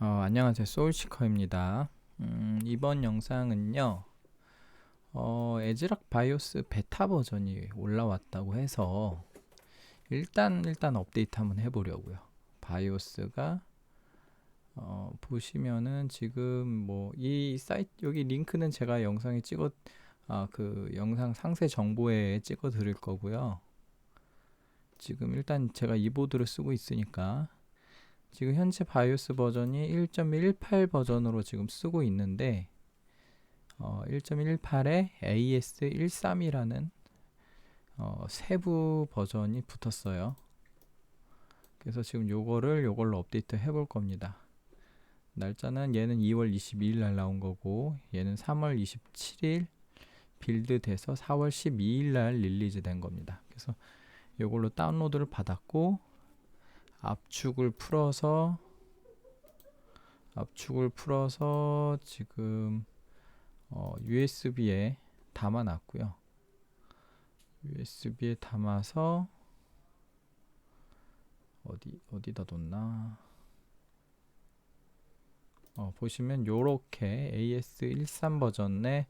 안녕하세요. 소울시커입니다. 이번 영상은요, 에즈락 바이오스 베타 버전이 올라왔다고 해서 일단 업데이트 한번 해보려고요. 바이오스가 보시면은 지금 뭐 이 사이트 여기 링크는 제가 영상에 그 영상 상세 정보에 찍어 드릴 거고요. 지금 일단 제가 이 보드를 쓰고 있으니까 지금 현재 바이오스 버전이 1.18 버전으로 지금 쓰고 있는데 1.18에 AS13이라는 세부 버전이 붙었어요. 그래서 지금 요걸로 업데이트 해볼 겁니다. 날짜는 얘는 2월 22일 날 나온 거고 얘는 3월 27일 빌드 돼서 4월 12일 날 릴리즈 된 겁니다. 그래서 요걸로 다운로드를 받았고 압축을 풀어서 지금 USB에 담아놨고요. USB에 담아서 어디다 뒀나? 보시면 요렇게 AS13 버전의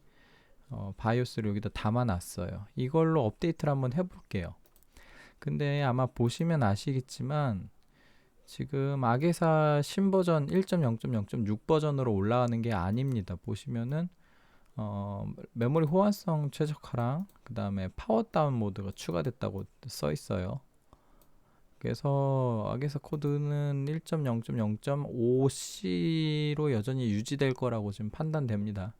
바이오스를 여기다 담아놨어요. 이걸로 업데이트를 한번 해볼게요. 근데 아마 보시면 아시겠지만 지금 악에사 신버전 1.0.0.6 버전으로 올라가는 게 아닙니다. 보시면은 메모리 호환성 최적화랑 그 다음에 파워 다운 모드가 추가됐다고 써 있어요. 그래서 악에사 코드는 1.0.0.5C로 여전히 유지될 거라고 지금 판단됩니다.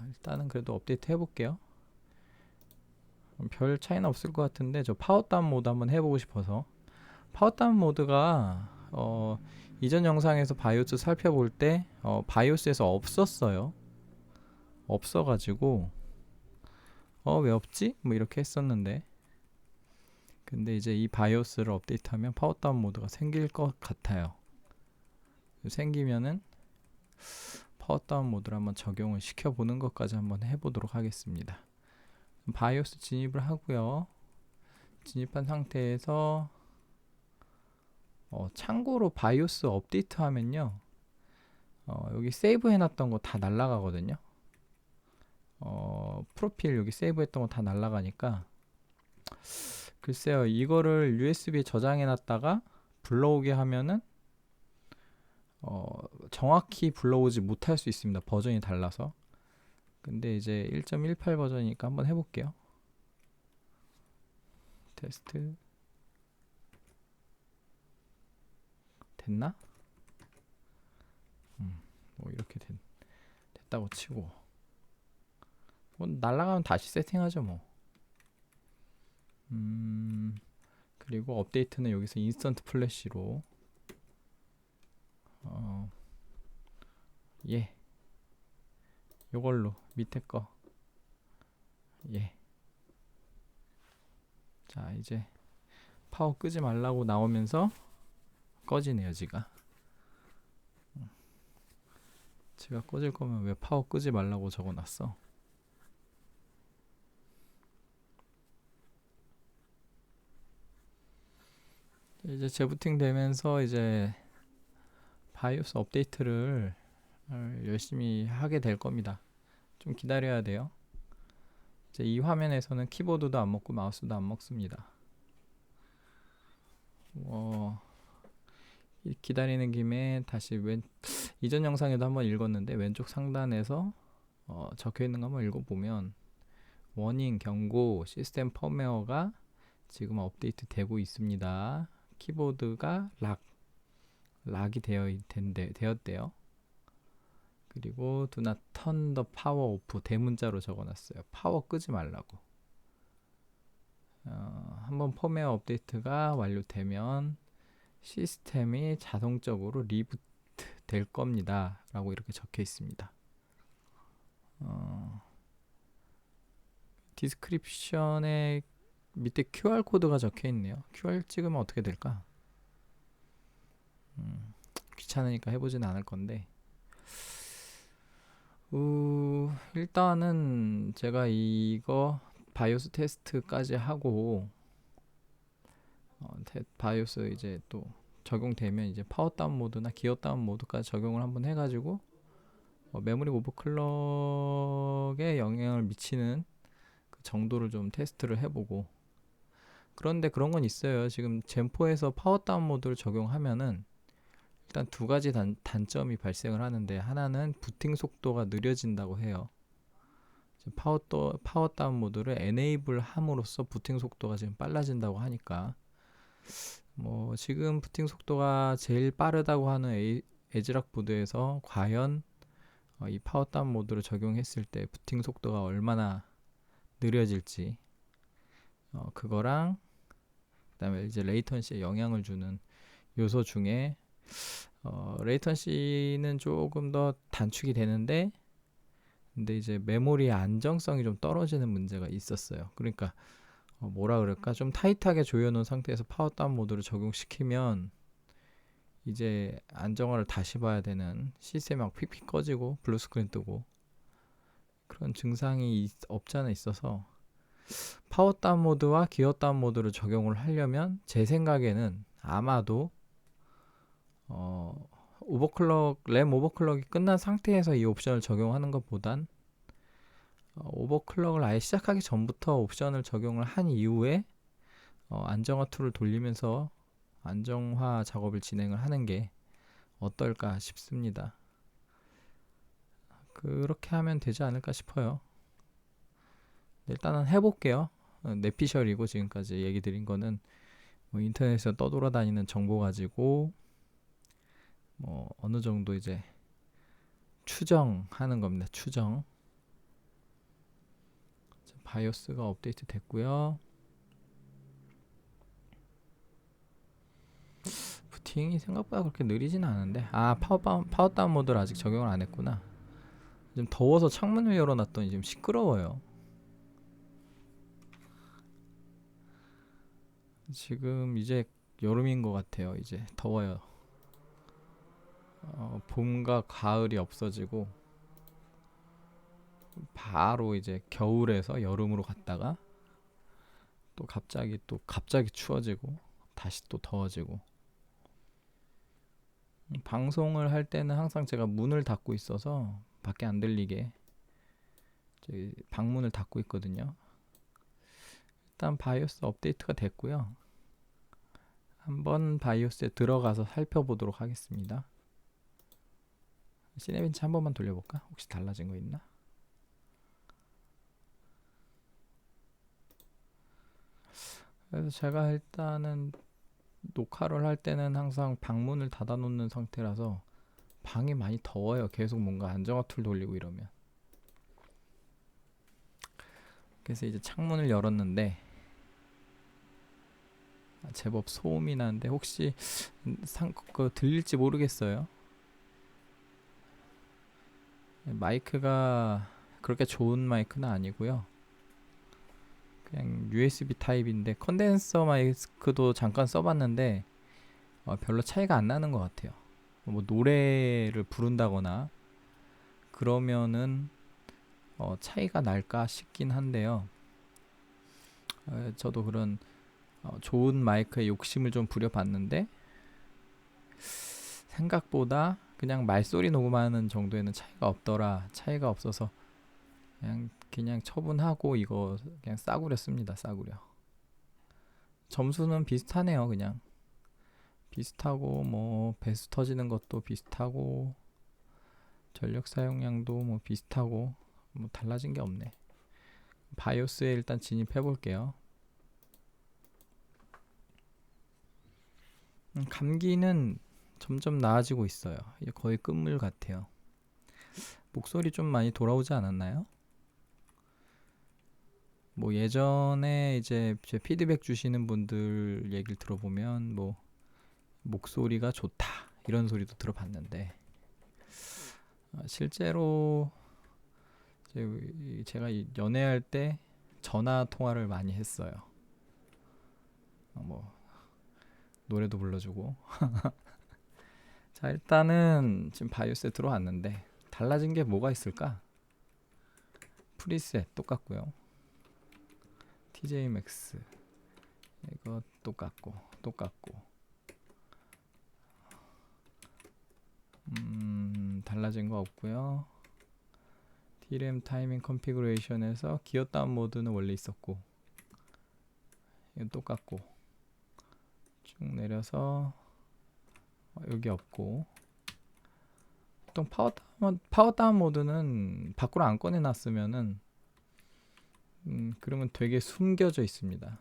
일단은 그래도 업데이트 해볼게요. 별 차이는 없을 것 같은데 저 파워 다운 모드 한번 해보고 싶어서. 파워 다운 모드가 이전 영상에서 바이오스 살펴볼 때 바이오스에서 없었어요. 없어가지고 왜 없지? 뭐 이렇게 했었는데 근데 이제 이 바이오스를 업데이트하면 파워 다운 모드가 생길 것 같아요. 생기면은 파워 다운 모드를 한번 적용을 시켜보는 것까지 한번 해보도록 하겠습니다. 바이오스 진입을 하고요. 진입한 상태에서 참고로 바이오스 업데이트 하면요 여기 세이브 해놨던 거 다 날라가거든요. 프로필 여기 세이브 했던 거 다 날라가니까 글쎄요 이거를 USB에 저장해 놨다가 불러오게 하면은 정확히 불러오지 못할 수 있습니다. 버전이 달라서. 근데 이제 1.18 버전이니까 한번 해볼게요. 테스트 됐나? 뭐 이렇게 됐다고 치고 뭐 날라가면 다시 세팅하죠 뭐. 그리고 업데이트는 여기서 인스턴트 플래시로 예 요걸로 밑에 거 예. 자 이제 파워 끄지 말라고 나오면서 꺼지네요 지가. 제가 꺼질 거면 왜 파워 끄지 말라고 적어놨어? 이제 재부팅 되면서 이제 바이오스 업데이트를 열심히 하게 될 겁니다. 좀 기다려야 돼요. 이제 이 화면에서는 키보드도 안 먹고 마우스도 안 먹습니다. 기다리는 김에 다시 이전 영상에도 한번 읽었는데 왼쪽 상단에서 적혀 있는 거 한번 읽어보면 워닝, 경고, 시스템 펌웨어가 지금 업데이트 되고 있습니다. 키보드가 락이 되었대요. 그리고 do not turn the power off 대문자로 적어놨어요. 파워 끄지 말라고. 한번 펌웨어 업데이트가 완료되면 시스템이 자동적으로 리부트 될 겁니다 라고 이렇게 적혀 있습니다. 디스크립션에 밑에 QR 코드가 적혀 있네요. QR 찍으면 어떻게 될까? 귀찮으니까 해보진 않을 건데 일단은 제가 이거 바이오스 테스트까지 하고 바이오스 이제 또 적용되면 이제 파워 다운 모드나 기어 다운 모드까지 적용을 한번 해가지고 메모리 오버클럭에 영향을 미치는 그 정도를 좀 테스트를 해보고. 그런데 그런 건 있어요. 지금 젠4에서 파워 다운 모드를 적용하면은 일단 두 가지 단점이 발생을 하는데, 하나는 부팅 속도가 느려진다고 해요. 파워 다운 모드를 에네이블 함으로써 부팅 속도가 지금 빨라진다고 하니까, 뭐 지금 부팅 속도가 제일 빠르다고 하는 에즈락 보드에서 과연 이 파워 다운 모드를 적용했을 때 부팅 속도가 얼마나 느려질지, 그거랑 그다음에 이제 레이턴시에 영향을 주는 요소 중에 레이턴시는 조금 더 단축이 되는데, 근데 이제 메모리의 안정성이 좀 떨어지는 문제가 있었어요. 그러니까 뭐라 그럴까, 좀 타이트하게 조여놓은 상태에서 파워 다운 모드를 적용시키면 이제 안정화를 다시 봐야 되는, 시스템이 막 픽픽 꺼지고 블루 스크린 뜨고 그런 증상이 없지 않아 있어서, 파워 다운 모드와 기어 다운 모드를 적용을 하려면 제 생각에는 아마도 램 오버클럭이 끝난 상태에서 이 옵션을 적용하는 것보단 오버클럭을 아예 시작하기 전부터 옵션을 적용을 한 이후에 안정화 툴을 돌리면서 안정화 작업을 진행을 하는 게 어떨까 싶습니다. 그렇게 하면 되지 않을까 싶어요. 일단은 해볼게요. 내피셜이고 지금까지 얘기 드린 거는 뭐 인터넷에서 떠돌아다니는 정보 가지고 뭐 어느 정도 이제 추정하는 겁니다. 추정. 바이오스가 업데이트 됐고요. 부팅이 생각보다 그렇게 느리진 않은데, 파워 다운 모드를 아직 적용을 안 했구나. 좀 더워서 창문을 열어놨더니 지금 시끄러워요. 지금 이제 여름인 것 같아요. 이제 더워요. 봄과 가을이 없어지고 바로 이제 겨울에서 여름으로 갔다가 또 갑자기 추워지고 다시 또 더워지고. 방송을 할 때는 항상 제가 문을 닫고 있어서 밖에 안 들리게 방문을 닫고 있거든요. 일단 바이오스 업데이트가 됐고요. 한번 바이오스에 들어가서 살펴보도록 하겠습니다. 시네벤치 한 번만 돌려볼까? 혹시 달라진 거 있나? 그래서 제가 일단은 녹화를 할 때는 항상 방문을 닫아 놓는 상태라서 방이 많이 더워요. 계속 뭔가 안정화 툴 돌리고 이러면. 그래서 이제 창문을 열었는데 제법 소음이 나는데 혹시 들릴지 모르겠어요. 마이크가 그렇게 좋은 마이크는 아니고요. 그냥 USB 타입인데, 컨덴서 마이크도 잠깐 써봤는데 별로 차이가 안 나는 것 같아요. 뭐 노래를 부른다거나 그러면은 차이가 날까 싶긴 한데요. 저도 그런 좋은 마이크에 욕심을 좀 부려봤는데 생각보다 그냥 말소리 녹음하는 정도에는 차이가 없어서 그냥 처분하고 이거 그냥 싸구려 씁니다. 싸구려. 점수는 비슷하네요. 그냥 비슷하고 뭐 배수 터지는 것도 비슷하고 전력 사용량도 뭐 비슷하고 뭐 달라진 게 없네. 바이오스에 일단 진입해 볼게요. 감기는 점점 나아지고 있어요. 이제 거의 끝물 같아요. 목소리 좀 많이 돌아오지 않았나요? 뭐 예전에 이제 제 피드백 주시는 분들 얘기를 들어보면 뭐 목소리가 좋다 이런 소리도 들어봤는데, 실제로 제가 연애할 때 전화 통화를 많이 했어요. 뭐 노래도 불러주고. 자, 일단은 지금 바이오스에 들어왔는데 달라진 게 뭐가 있을까? 프리셋 똑같고요. TJ Max 이거 똑같고 달라진 거 없고요. DRAM 타이밍 컨피그레이션에서 기어 다운 모드는 원래 있었고 이건 똑같고 쭉 내려서 여기 없고 보통 파워 다운 모드는 밖으로 안 꺼내 놨으면은 그러면 되게 숨겨져 있습니다.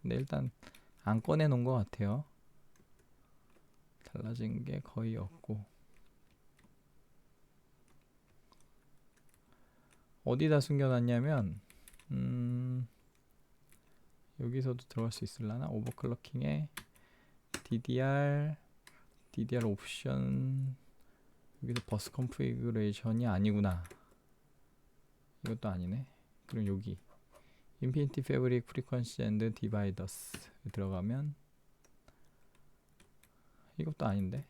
근데 일단 안 꺼내 놓은 것 같아요. 달라진 게 거의 없고 어디다 숨겨놨냐면 여기서도 들어갈 수 있을라나? 오버클럭킹에 DDR 옵션 여기서 버스 컨피그레이션이 아니구나. 이것도 아니네. 그럼 여기 인피니티 패브릭 프리퀀시 앤드 디바이더스 들어가면 이것도 아닌데.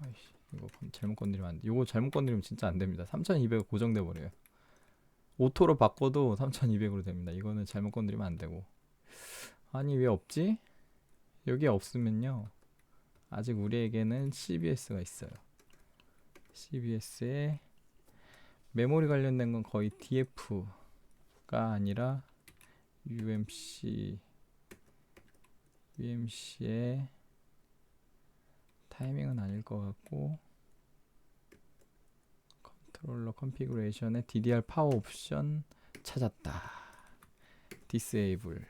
아이씨, 이거 잘못 건드리면 안 돼. 이거 잘못 건드리면 진짜 안 됩니다. 3200 고정돼 버려요. 오토로 바꿔도 3200으로 됩니다. 이거는 잘못 건드리면 안 되고. 아니 왜 없지? 여기 없으면요. 아직 우리에게는 CBS가 있어요. CBS에 메모리 관련된 건 거의 DF가 아니라 UMC의 타이밍은 아닐 것 같고 컨트롤러 컨피그레이션에 DDR 파워 옵션 찾았다. 디세이블.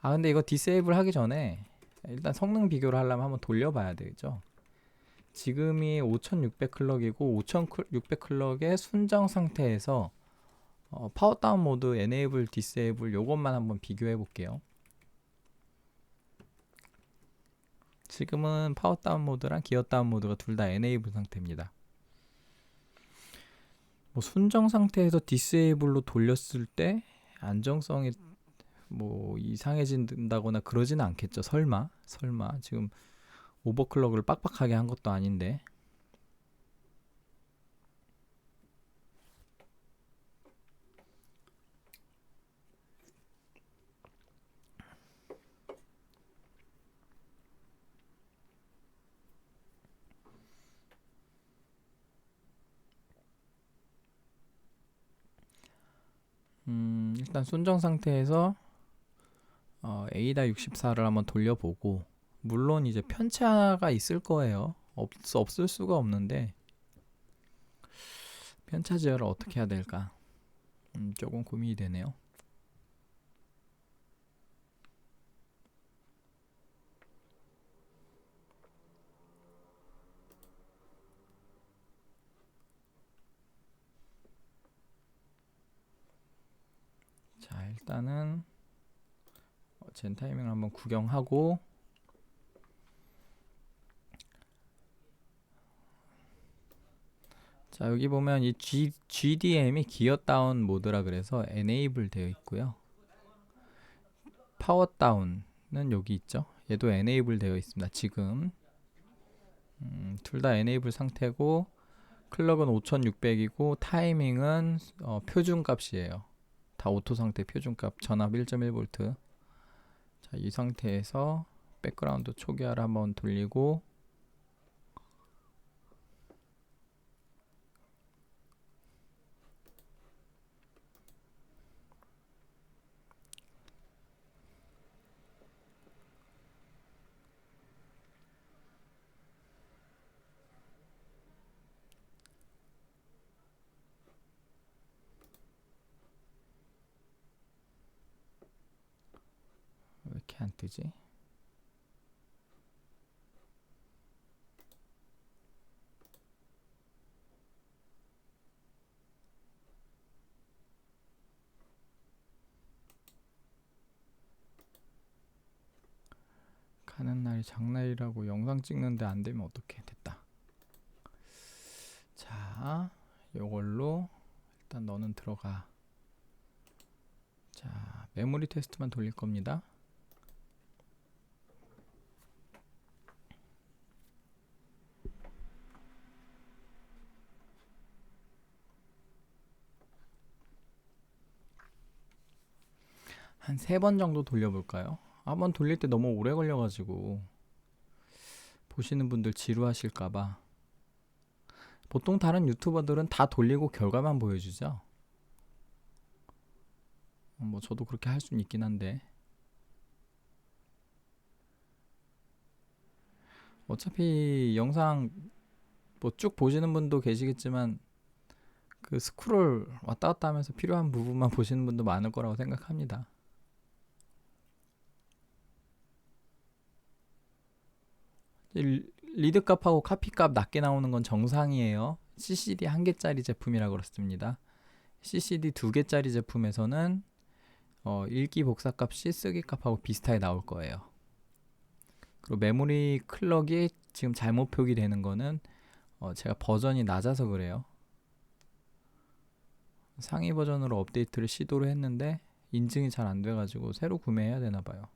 아 근데 이거 디세이블 하기 전에 일단 성능 비교를 하려면 한번 돌려봐야 되겠죠. 지금이 5600 클럭이고 5600 클럭의 순정 상태에서 파워 다운 모드, 에네이블, 디세이블 요것만 한번 비교해 볼게요. 지금은 파워 다운 모드랑 기어 다운 모드가 둘 다 에네이블 상태입니다. 뭐 순정 상태에서 디세이블로 돌렸을 때 안정성이 뭐 이상해진다거나 그러지는 않겠죠. 설마 지금 오버클럭을 빡빡하게 한 것도 아닌데. 일단 순정 상태에서 A-64를 한번 돌려보고, 물론 이제 편차가 있을 거예요. 없을 수가 없는데 편차 제어를 어떻게 해야 될까? 조금 고민이 되네요. 자, 일단은 젠 타이밍을 한번 구경하고, 자 여기 보면 이 GDM이 기어 다운 모드라 그래서 enable 되어 있고요. 파워 다운은 여기 있죠. 얘도 enable 되어 있습니다. 지금 둘 다 enable 상태고, 클럭은 5600이고 타이밍은 표준 값이에요. 다 오토 상태 표준값, 전압 1.1V. 자, 이 상태에서 백그라운드 초기화를 한번 돌리고, 왜 이렇게 안 뜨지? 가는 날이 장날이라고 영상 찍는데 안 되면 어떡해. 됐다. 자, 요걸로 일단 너는 들어가. 자, 메모리 테스트만 돌릴 겁니다. 한 3번 정도 돌려볼까요? 한번 돌릴 때 너무 오래 걸려가지고 보시는 분들 지루하실까봐. 보통 다른 유튜버들은 다 돌리고 결과만 보여주죠. 뭐 저도 그렇게 할 수는 있긴 한데 어차피 영상 뭐 쭉 보시는 분도 계시겠지만 그 스크롤 왔다 갔다 하면서 필요한 부분만 보시는 분도 많을 거라고 생각합니다. 리드 값하고 카피 값 낮게 나오는 건 정상이에요. CCD 한 개짜리 제품이라 그렇습니다. CCD 두 개짜리 제품에서는 읽기 복사 값이 쓰기 값하고 비슷하게 나올 거예요. 그리고 메모리 클럭이 지금 잘못 표기되는 거는 제가 버전이 낮아서 그래요. 상위 버전으로 업데이트를 시도를 했는데 인증이 잘 안 돼가지고 새로 구매해야 되나 봐요.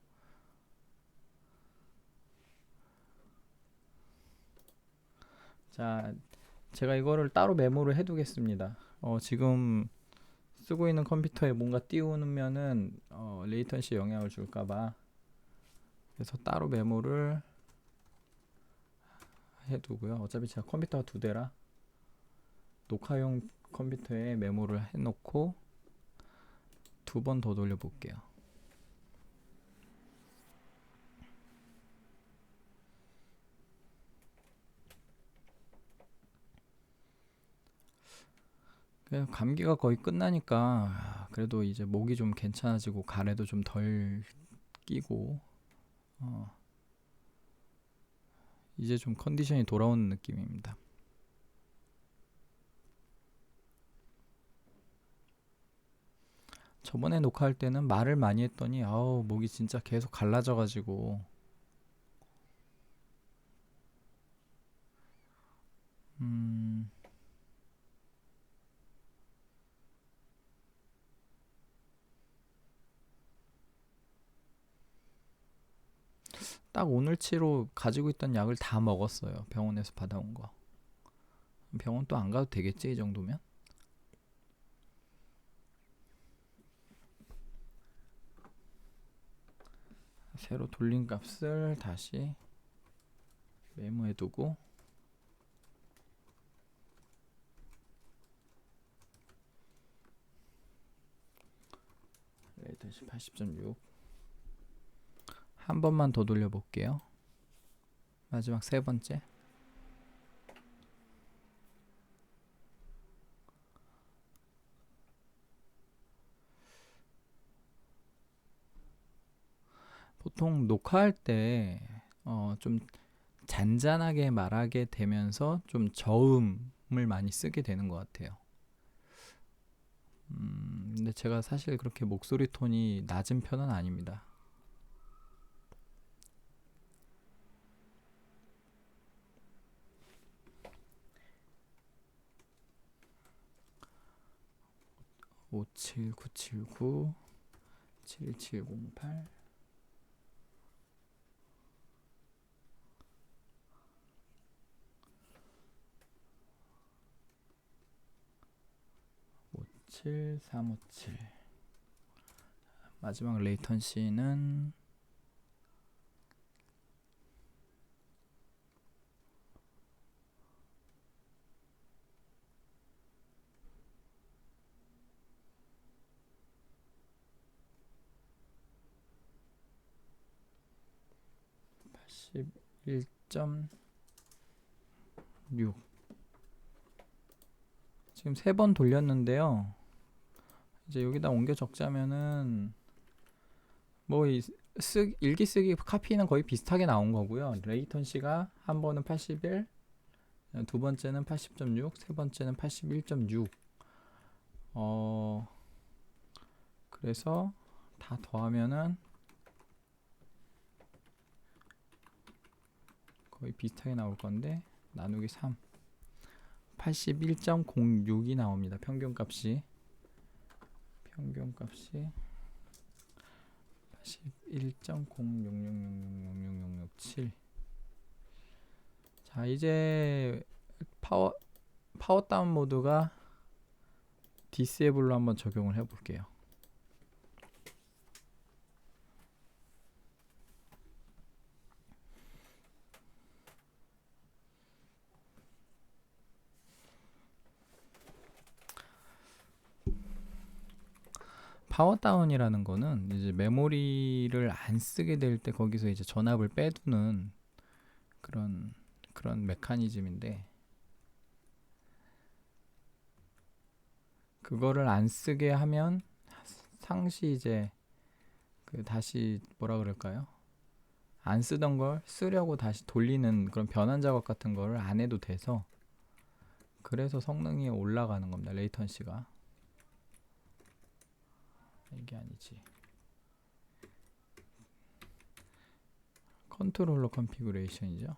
자, 제가 이거를 따로 메모를 해두겠습니다. 지금 쓰고 있는 컴퓨터에 뭔가 띄우면은 레이턴시에 영향을 줄까봐 그래서 따로 메모를 해두고요. 어차피 제가 컴퓨터가 두 대라 녹화용 컴퓨터에 메모를 해놓고 두 번 더 돌려볼게요. 감기가 거의 끝나니까 그래도 이제 목이 좀 괜찮아지고 가래도 좀 덜 끼고 이제 좀 컨디션이 돌아오는 느낌입니다. 저번에 녹화할 때는 말을 많이 했더니 아우 목이 진짜 계속 갈라져가지고 딱 오늘치로 가지고 있던 약을 다 먹었어요. 병원에서 받아온 거. 병원 또 안 가도 되겠지 이 정도면? 새로 돌린 값을 다시 메모해두고 레이턴시 80.6 한 번만 더 돌려볼게요. 마지막 세 번째. 보통 녹화할 때 좀 잔잔하게 말하게 되면서 좀 저음을 많이 쓰게 되는 것 같아요. 근데 제가 사실 그렇게 목소리 톤이 낮은 편은 아닙니다. (57979) 7708 7357 마지막 레이턴시는 81.6 지금 세 번 돌렸는데요. 이제 여기다 옮겨 적자면은 뭐 일기 쓰기 카피는 거의 비슷하게 나온 거고요. 레이턴시가 한 번은 81, 두 번째는 80.6, 세 번째는 81.6. 그래서 다 더하면은 거의 비슷하게 나올 건데 나누기 3 81.06이 나옵니다. 평균값이 81.0600000067. 자, 이제 파워 다운 모드가 디세이블로 한번 적용을 해 볼게요. 파워다운이라는 거는 이제 메모리를 안 쓰게 될 때 거기서 이제 전압을 빼두는 그런 메커니즘인데, 그거를 안 쓰게 하면 상시 이제 그 다시 뭐라 그럴까요? 안 쓰던 걸 쓰려고 다시 돌리는 그런 변환 작업 같은 거를 안 해도 돼서, 그래서 성능이 올라가는 겁니다. 레이턴시가. 이게 아니지. 컨트롤러 컨피그레이션이죠.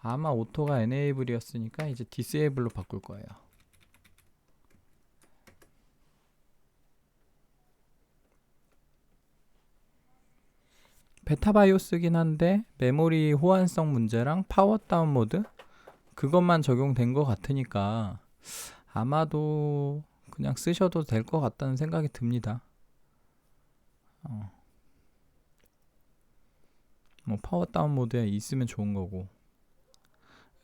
아마 오토가 에네이블이었으니까 이제 디세이블로 바꿀 거예요. 베타바이오스긴 한데 메모리 호환성 문제랑 파워 다운 모드 그것만 적용된 것 같으니까 아마도 그냥 쓰셔도 될 것 같다는 생각이 듭니다. 뭐 파워 다운 모드에 있으면 좋은 거고,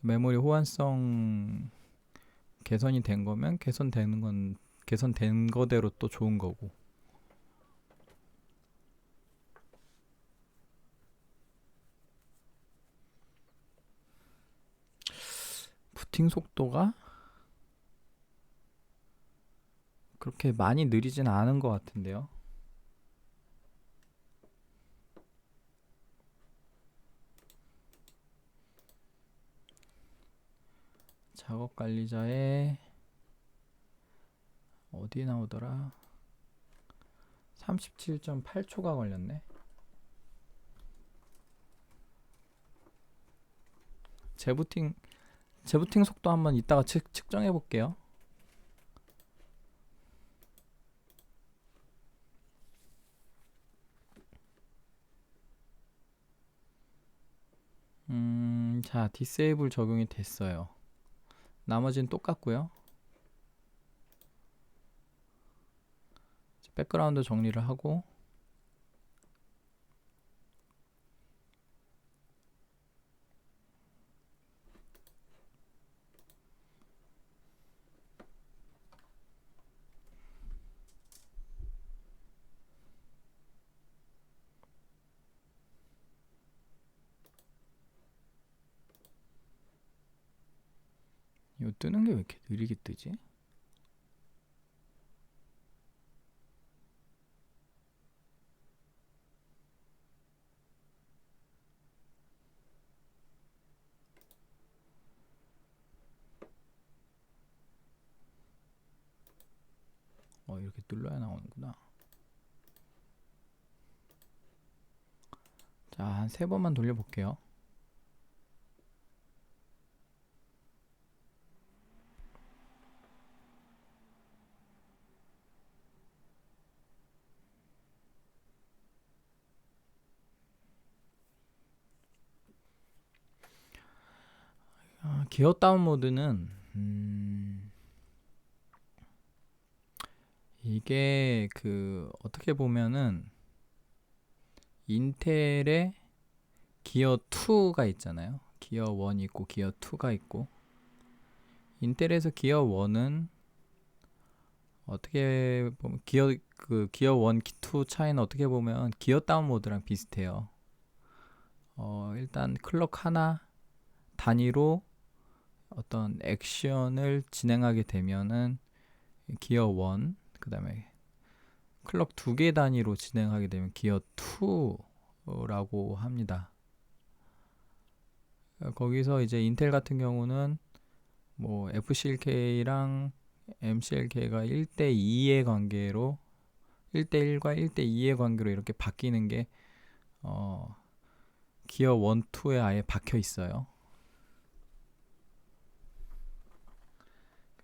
메모리 호환성 개선이 된 거면 개선된 거대로 또 좋은 거고. 부팅 속도가 그렇게 많이 느리진 않은 것 같은데요. 작업 관리자에 어디에 나오더라? 37.8초가 걸렸네. 재부팅 속도 한번 이따가 측정해 볼게요. 자, 디세이블 적용이 됐어요. 나머지는 똑같고요. 백그라운드 정리를 하고, 이거 뜨는 게 왜 이렇게 느리게 뜨지? 이렇게 눌러야 나오는구나. 자, 한 3번만 돌려볼게요. 기어 다운 모드는 이게 어떻게 보면은 인텔의 기어 2가 있잖아요. 기어 1 있고 기어 2가 있고, 인텔에서 기어 1은 어떻게 보면 기어 1, 2 차이는 어떻게 보면 기어 다운 모드랑 비슷해요. 일단 클럭 하나 단위로 어떤 액션을 진행하게 되면은 기어 1, 그 다음에 클럭 2개 단위로 진행하게 되면 기어 2라고 합니다. 거기서 이제 인텔 같은 경우는 뭐 FCLK랑 MCLK가 1대2의 관계로 1대1과 1대2의 관계로 이렇게 바뀌는 게 기어 1, 2에 아예 박혀 있어요.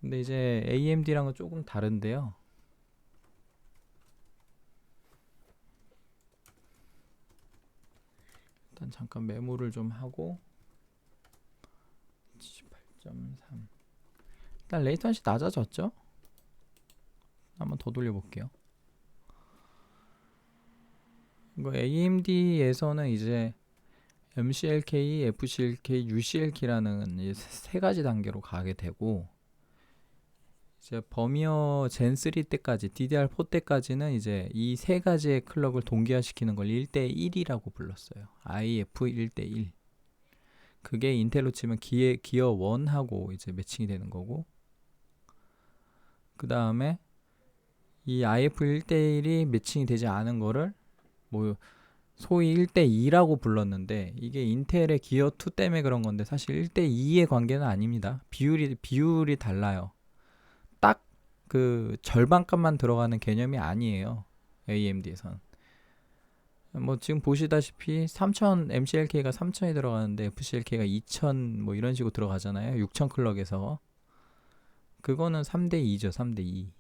근데 이제 AMD랑은 조금 다른데요. 일단 잠깐 메모를 좀 하고 78.3. 일단 레이턴시 낮아졌죠? 한번 더 돌려볼게요. 이거 AMD에서는 이제 MCLK, FCLK, UCLK라는 세 가지 단계로 가게 되고, 이제 버미어 젠3 때까지 DDR4 때까지는 이제 이 세 가지의 클럭을 동기화시키는 걸 1대1이라고 불렀어요. IF 1대1. 그게 인텔로 치면 기어 1하고 이제 매칭이 되는 거고, 그 다음에 이 IF 1대1이 매칭이 되지 않은 거를 뭐 소위 1대2라고 불렀는데, 이게 인텔의 기어 2 때문에 그런 건데 사실 1대2의 관계는 아닙니다. 비율이 달라요. 딱 그 절반값만 들어가는 개념이 아니에요. AMD에선. 뭐 지금 보시다시피 3000 MCLK가 3000이 들어가는데 FCLK가 2000 뭐 이런 식으로 들어가잖아요. 6000 클럭에서. 그거는 3대2죠. 3대2.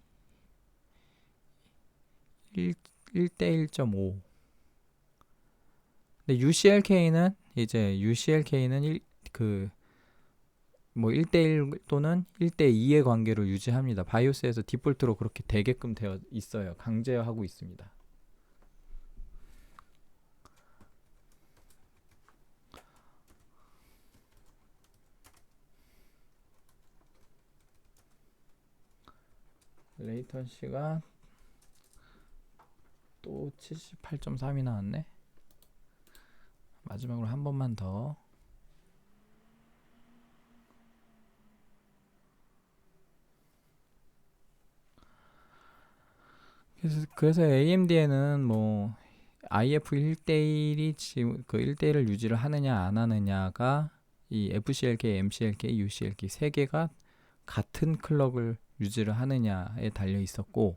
1대 1.5. 근데 UCLK는 뭐 1대1 또는 1대2의 관계로 유지합니다. 바이오스에서 디폴트로 그렇게 되게끔 되어 있어요. 강제하고 있습니다. 레이턴시가 또 78.3이 나왔네. 마지막으로 한 번만 더. 그래서 AMD에는 뭐 IF 1대1이 지금 그 1대1을 유지를 하느냐 안 하느냐가 이 FCLK, MCLK, UCLK 세 개가 같은 클럭을 유지를 하느냐에 달려 있었고,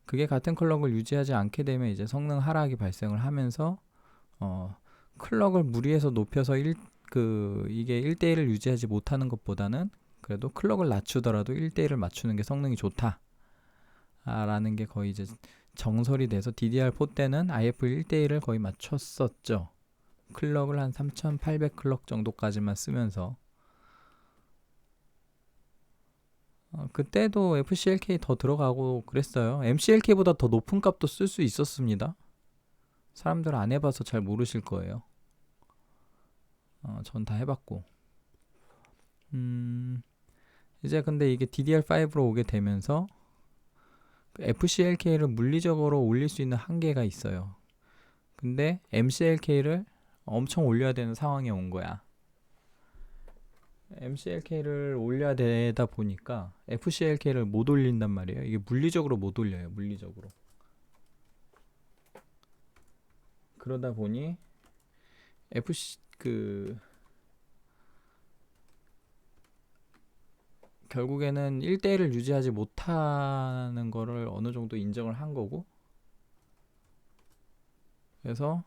그게 같은 클럭을 유지하지 않게 되면 이제 성능 하락이 발생을 하면서 클럭을 무리해서 높여서 이게 1대1을 유지하지 못하는 것보다는 그래도 클럭을 낮추더라도 1대1을 맞추는 게 성능이 좋다 라는 게 거의 이제 정설이 돼서 DDR4 때는 IF 1대1을 거의 맞췄었죠. 클럭을 한 3800 클럭 정도까지만 쓰면서 그때도 FCLK 더 들어가고 그랬어요. MCLK보다 더 높은 값도 쓸 수 있었습니다. 사람들 안 해봐서 잘 모르실 거예요. 전 다 해봤고. 이제 근데 이게 DDR5로 오게 되면서 FCLK를 물리적으로 올릴 수 있는 한계가 있어요. 근데 MCLK를 엄청 올려야 되는 상황에 온 거야. MCLK를 올려야 되다 보니까 FCLK를 못 올린단 말이에요. 이게 물리적으로 못 올려요. 물리적으로. 그러다 보니 결국에는 1대1을 유지하지 못하는 거를 어느 정도 인정을 한 거고, 그래서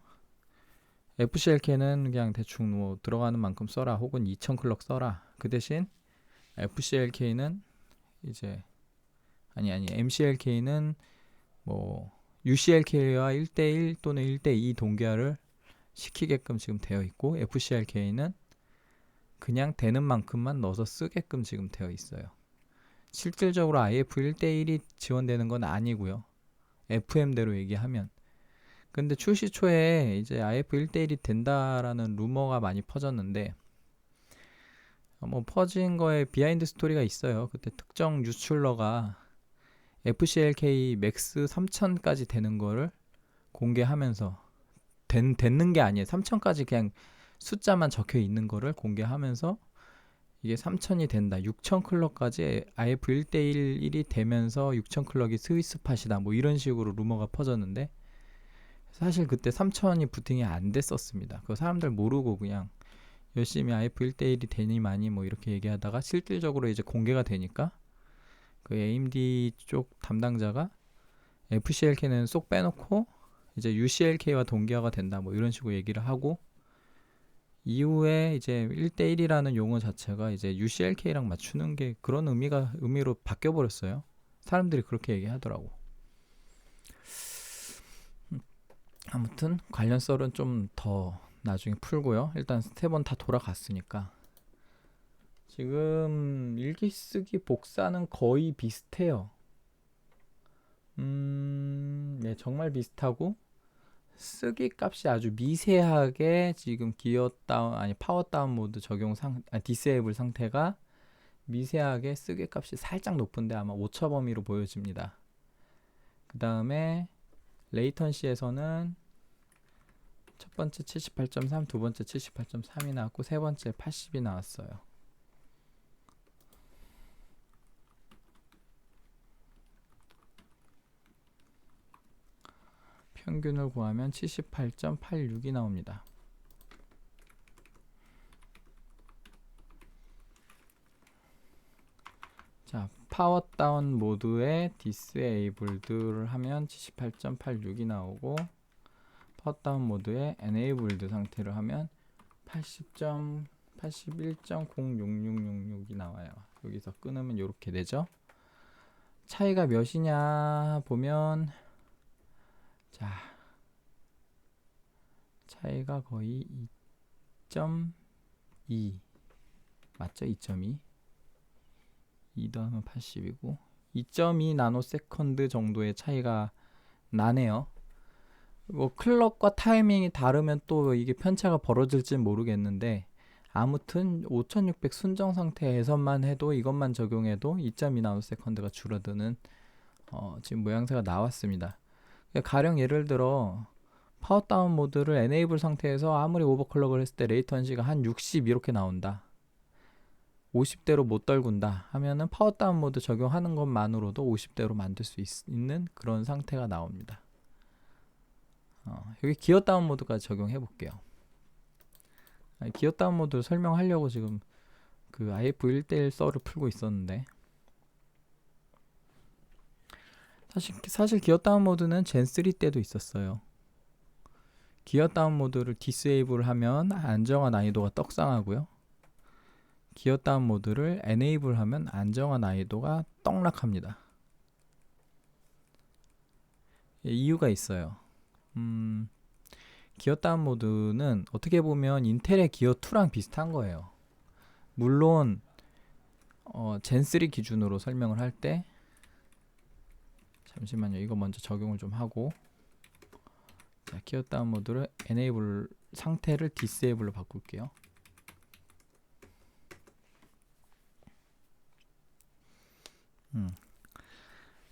FCLK는 그냥 대충 뭐 들어가는 만큼 써라, 혹은 2000 클럭 써라. 그 대신 FCLK는 이제 MCLK는 뭐 UCLK와 1대1 또는 1대2 동기화를 시키게끔 지금 되어 있고, FCLK는 그냥 되는 만큼만 넣어서 쓰게끔 지금 되어 있어요. 실질적으로 IF 1대1이 지원되는 건 아니고요. FM대로 얘기하면. 근데 출시 초에 이제 IF 1대1이 된다라는 루머가 많이 퍼졌는데, 뭐 퍼진 거에 비하인드 스토리가 있어요. 그때 특정 유출러가 FCLK 맥스 3000까지 되는 거를 공개하면서 되는 게 아니에요. 3000까지 그냥 숫자만 적혀 있는 거를 공개하면서 이게 3000이 된다. 6000 클럭까지 IF 1대1이 되면서 6000 클럭이 스위스팟이다. 뭐 이런 식으로 루머가 퍼졌는데, 사실 그때 3000이 부팅이 안 됐었습니다. 그거 사람들 모르고 그냥 열심히 IF 1대1이 되니 마니 뭐 이렇게 얘기하다가 실질적으로 이제 공개가 되니까 그 AMD 쪽 담당자가 FCLK는 쏙 빼놓고 이제 UCLK와 동기화가 된다 뭐 이런 식으로 얘기를 하고, 이후에 이제 1대1이라는 용어 자체가 이제 UCLK랑 맞추는 게 그런 의미로 바뀌어 버렸어요. 사람들이 그렇게 얘기하더라고. 아무튼 관련 썰은 좀 더 나중에 풀고요. 일단 3번 다 돌아갔으니까 지금 일기 쓰기 복사는 거의 비슷해요. 네, 정말 비슷하고 쓰기 값이 아주 미세하게 지금 파워 다운 모드 디세이블 상태가 미세하게 쓰개 값이 살짝 높은데 아마 오차 범위로 보여집니다. 그 다음에 레이턴시에서는 첫 번째 78.3, 두 번째 78.3이 나왔고 세 번째 80이 나왔어요. 평균을 구하면 78.86이 나옵니다. 자, 파워 다운 모드에 디스에이블드를 하면 78.86이 나오고 파워 다운 모드에 에네이블드 상태를 하면 81.0666이 나와요. 여기서 끊으면 이렇게 되죠. 차이가 몇이냐 보면 자, 차이가 거의 2.2 맞죠? 2.2 2 더하면 80이고 2.2 나노세컨드 정도의 차이가 나네요. 뭐 클럭과 타이밍이 다르면 또 이게 편차가 벌어질지 모르겠는데 아무튼 5600 순정 상태에서만 해도 이것만 적용해도 2.2 나노세컨드가 줄어드는 지금 모양새가 나왔습니다. 가령 예를 들어 파워 다운 모드를 에네이블 상태에서 아무리 오버클럭을 했을 때 레이턴시가 한 60 이렇게 나온다. 50대로 못 떨군다 하면은 파워 다운 모드 적용하는 것만으로도 50대로 만들 수 있는 그런 상태가 나옵니다. 여기 기어 다운 모드까지 적용해 볼게요. 기어 다운 모드를 설명하려고 지금 그 IF 1:1 썰을 풀고 있었는데 사실 기어 다운 모드는 젠3 때도 있었어요. 기어 다운 모드를 디스에이블 하면 안정화 난이도가 떡상하고요. 기어 다운 모드를 에네이블 하면 안정화 난이도가 떡락합니다. 이유가 있어요. 기어 다운 모드는 어떻게 보면 인텔의 기어 2랑 비슷한 거예요. 물론 젠3 기준으로 설명을 할 때 잠시만요. 이거 먼저 적용을 좀 하고 자, 기어 다운 모드를 에네이블 상태를 디스에이블로 바꿀게요.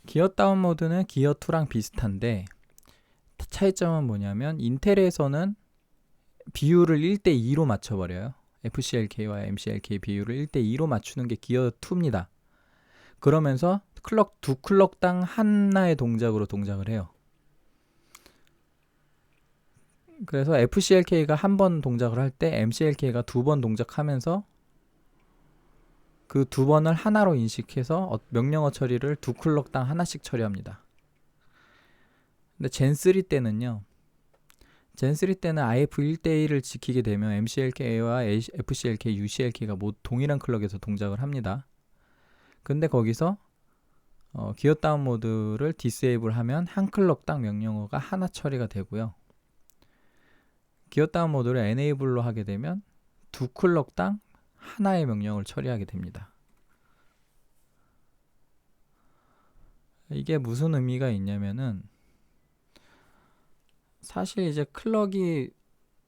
기어 다운 모드는 기어 2랑 비슷한데 차이점은 뭐냐면 인텔에서는 비율을 1:2로 맞춰버려요. FCLK와 MCLK 비율을 1:2로 맞추는 게 기어 2입니다. 그러면서 두 클럭당 하나의 동작으로 동작을 해요. 그래서 FCLK가 한 번 동작을 할 때 MCLK가 2번 동작하면서 그 2번을 하나로 인식해서 명령어 처리를 두 클럭당 하나씩 처리합니다. 근데 젠3 때는요. 젠3 때는 IF 1:1을 지키게 되면 MCLK와 FCLK, UCLK가 모두 동일한 클럭에서 동작을 합니다. 근데 거기서 기어 다운 모드를 디스에이블 하면 한 클럭당 명령어가 하나 처리가 되고요. 기어 다운 모드를 에네이블로 하게 되면 두 클럭당 하나의 명령을 처리하게 됩니다. 이게 무슨 의미가 있냐면은 사실 이제 클럭이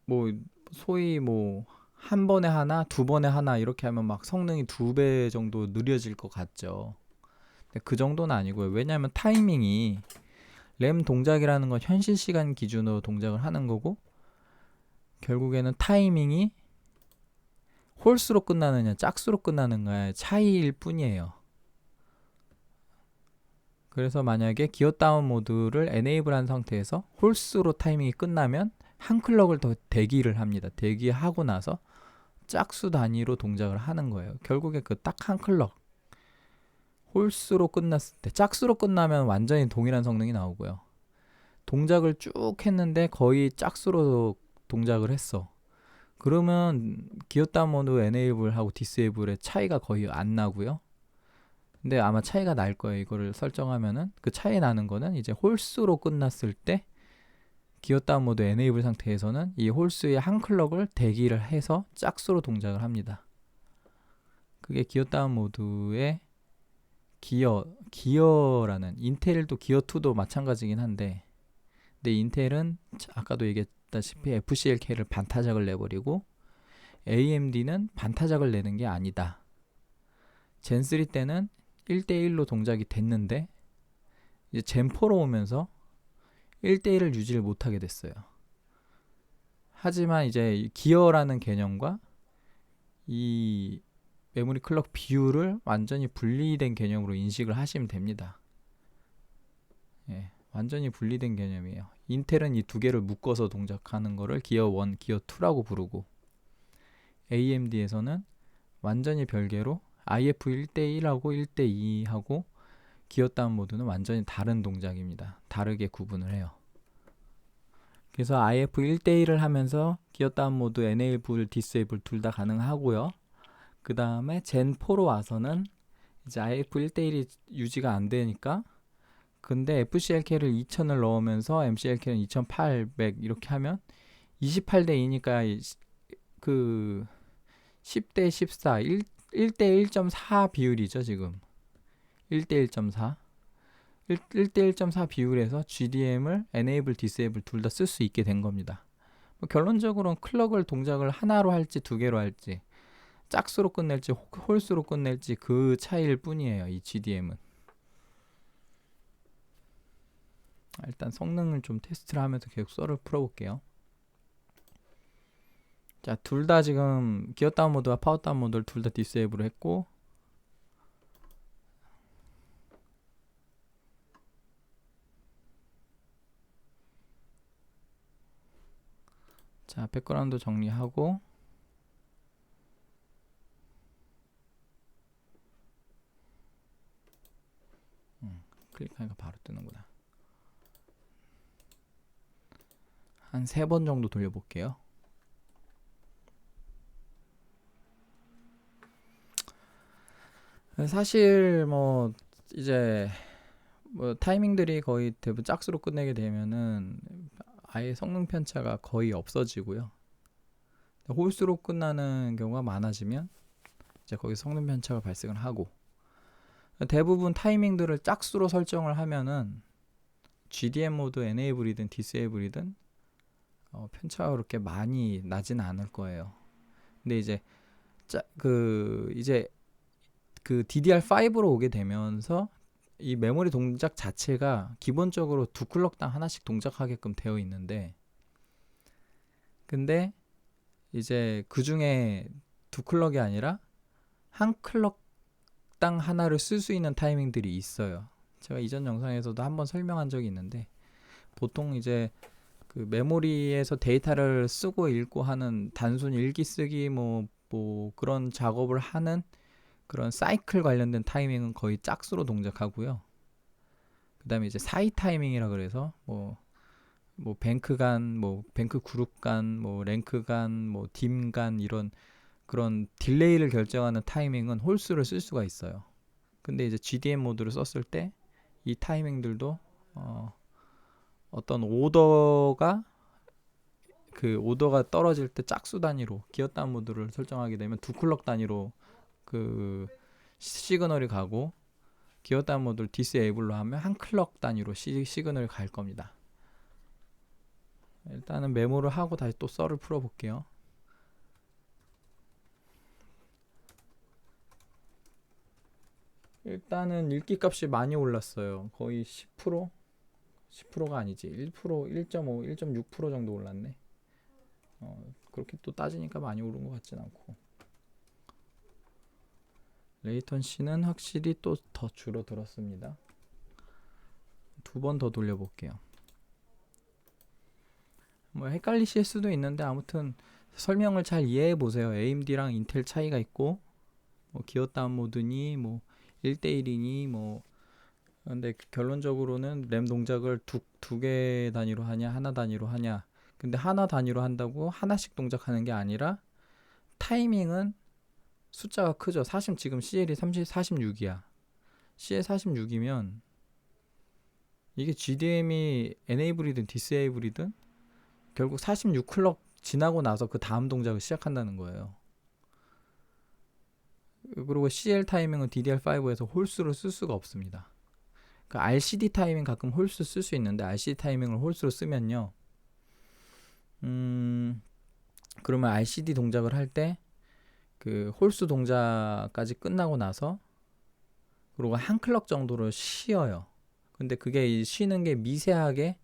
뭐 소위 뭐 한 번에 하나, 두 번에 하나 이렇게 하면 막 성능이 2배 정도 느려질 것 같죠. 근데 그 정도는 아니고요. 왜냐하면 타이밍이 램 동작이라는 건 현실 시간 기준으로 동작을 하는 거고 결국에는 타이밍이 홀수로 끝나느냐 짝수로 끝나는가의 차이일 뿐이에요. 그래서 만약에 기어 다운 모드를 에네이블 한 상태에서 홀수로 타이밍이 끝나면 한 클럭을 더 대기를 합니다. 대기하고 나서 짝수 단위로 동작을 하는 거예요. 결국에 그 딱 한 클럭 홀수로 끝났을 때 짝수로 끝나면 완전히 동일한 성능이 나오고요. 동작을 쭉 했는데 거의 짝수로 동작을 했어. 그러면 기어 다운 모드 에네이블하고 디스에이블의 차이가 거의 안 나고요. 근데 아마 차이가 날 거예요. 이거를 설정하면은 그 차이 나는 거는 이제 홀수로 끝났을 때 기어 다운 모드 에네이블 상태에서는 이 홀수의 한 클럭을 대기를 해서 짝수로 동작을 합니다. 그게 기어 다운 모드의 기어라는 인텔도 기어 2도 마찬가지긴 한데 근데 인텔은 아까도 얘기했다시피 FCLK를 반타작을 내버리고 AMD는 반타작을 내는 게 아니다. 젠3 때는 1대1로 동작이 됐는데 이제 젠4로 오면서 1대1을 유지를 못하게 됐어요. 하지만 이제 기어라는 개념과 이 메모리 클럭 비율을 완전히 분리된 개념으로 인식을 하시면 됩니다. 예, 완전히 분리된 개념이에요. 인텔은 이 두 개를 묶어서 동작하는 거를 기어 1, 기어 2라고 부르고 AMD에서는 완전히 별개로 IF 1대1하고 1대2하고 기어 다운 모드는 완전히 다른 동작입니다. 다르게 구분을 해요. 그래서 IF 1대1을 하면서 기어 다운 모드, enable, disable 둘 다 가능하고요. 그 다음에 젠 4로 와서는 이제 IF 1대1이 유지가 안 되니까 근데 FCLK를 2000을 넣으면서 MCLK는 2800 이렇게 하면 28대 2니까 그 10대 14 1대 1.4 비율이죠 지금. 1대 1.4 1대 1.4 비율에서 GDM을 enable, disable 둘 다 쓸 수 있게 된 겁니다. 뭐 결론적으로는 클럭을 동작을 하나로 할지 두 개로 할지 짝수로 끝낼지 홀수로 끝낼지 그 차이일 뿐이에요. 이 GDM은. 일단 성능을 좀 테스트를 하면서 계속 썰을 풀어볼게요. 자, 둘 다 지금 기어 다운 모드와 파워 다운 모드를 둘 다 디세이블을 했고 자, 백그라운드 정리하고 클릭하니까 바로 뜨는구나. 한 3번 정도 돌려볼게요. 사실 뭐 이제 뭐 타이밍들이 거의 대부분 짝수로 끝내게 되면은 아예 성능 편차가 거의 없어지고요. 홀수로 끝나는 경우가 많아지면 이제 거기 성능 편차가 발생을 하고 대부분 타이밍들을 짝수로 설정을 하면은 GDM 모드 enable이든 disable이든 편차가 그렇게 많이 나진 않을 거예요. 근데 이제 이제 그 DDR5로 오게 되면서 이 메모리 동작 자체가 기본적으로 두 클럭당 하나씩 동작하게끔 되어 있는데 근데 이제 그 중에 두 클럭이 아니라 한 클럭당 하나를 쓸 수 있는 타이밍들이 있어요. 제가 이전 영상에서도 한번 설명한 적이 있는데 보통 이제 그 메모리에서 데이터를 쓰고 읽고 하는 단순 일기 쓰기 뭐 그런 작업을 하는 그런 사이클 관련된 타이밍은 거의 짝수로 동작하고요. 그 다음에 이제 사이 타이밍이라 그래서 뭐 뱅크 간, 뭐 뱅크 그룹 간, 뭐 랭크 간, 뭐 딤 간 이런 그런 딜레이를 결정하는 타이밍은 홀수를 쓸 수가 있어요. 근데 이제 GDM 모드를 썼을 때 이 타이밍들도 어떤 오더가 떨어질 때 짝수 단위로 기어 다운 모드를 설정하게 되면 두 클럭 단위로 그 시그널이 가고 기어 다운 모드를 디스에이블로 하면 한 클럭 단위로 시그널이 갈 겁니다. 일단은 메모를 하고 다시 또 썰을 풀어볼게요. 일단은 읽기 값이 많이 올랐어요. 거의 10%? 10%가 아니지 1%, 1.5, 1.6% 정도 올랐네. 그렇게 또 따지니까 많이 오른 것 같진 않고 레이턴시는 확실히 또 더 줄어들었습니다. 두 번 더 돌려볼게요. 뭐 헷갈리실 수도 있는데 아무튼 설명을 잘 이해해 보세요. AMD랑 인텔 차이가 있고 뭐 기어 다운 모드니 뭐 1대1이니 뭐 근데 결론적으로는 램 동작을 두 개 단위로 하냐 하나 단위로 하냐 근데 하나 단위로 한다고 하나씩 동작하는 게 아니라 타이밍은 숫자가 크죠. 지금 CL이 46이야. CL 46이면 이게 GDM이 enable이든 disable이든 결국 46 클럭 지나고 나서 그 다음 동작을 시작한다는 거예요. 그리고 CL 타이밍은 DDR5에서 홀수로 쓸 수가 없습니다. 그 RCD 타이밍 가끔 홀수 쓸 수 있는데 RCD 타이밍을 홀수로 쓰면요. 그러면 RCD 동작을 할 때 그 홀수 동작까지 끝나고 나서 그리고 한 클럭 정도로 쉬어요. 근데 그게 이 쉬는 게 미세하게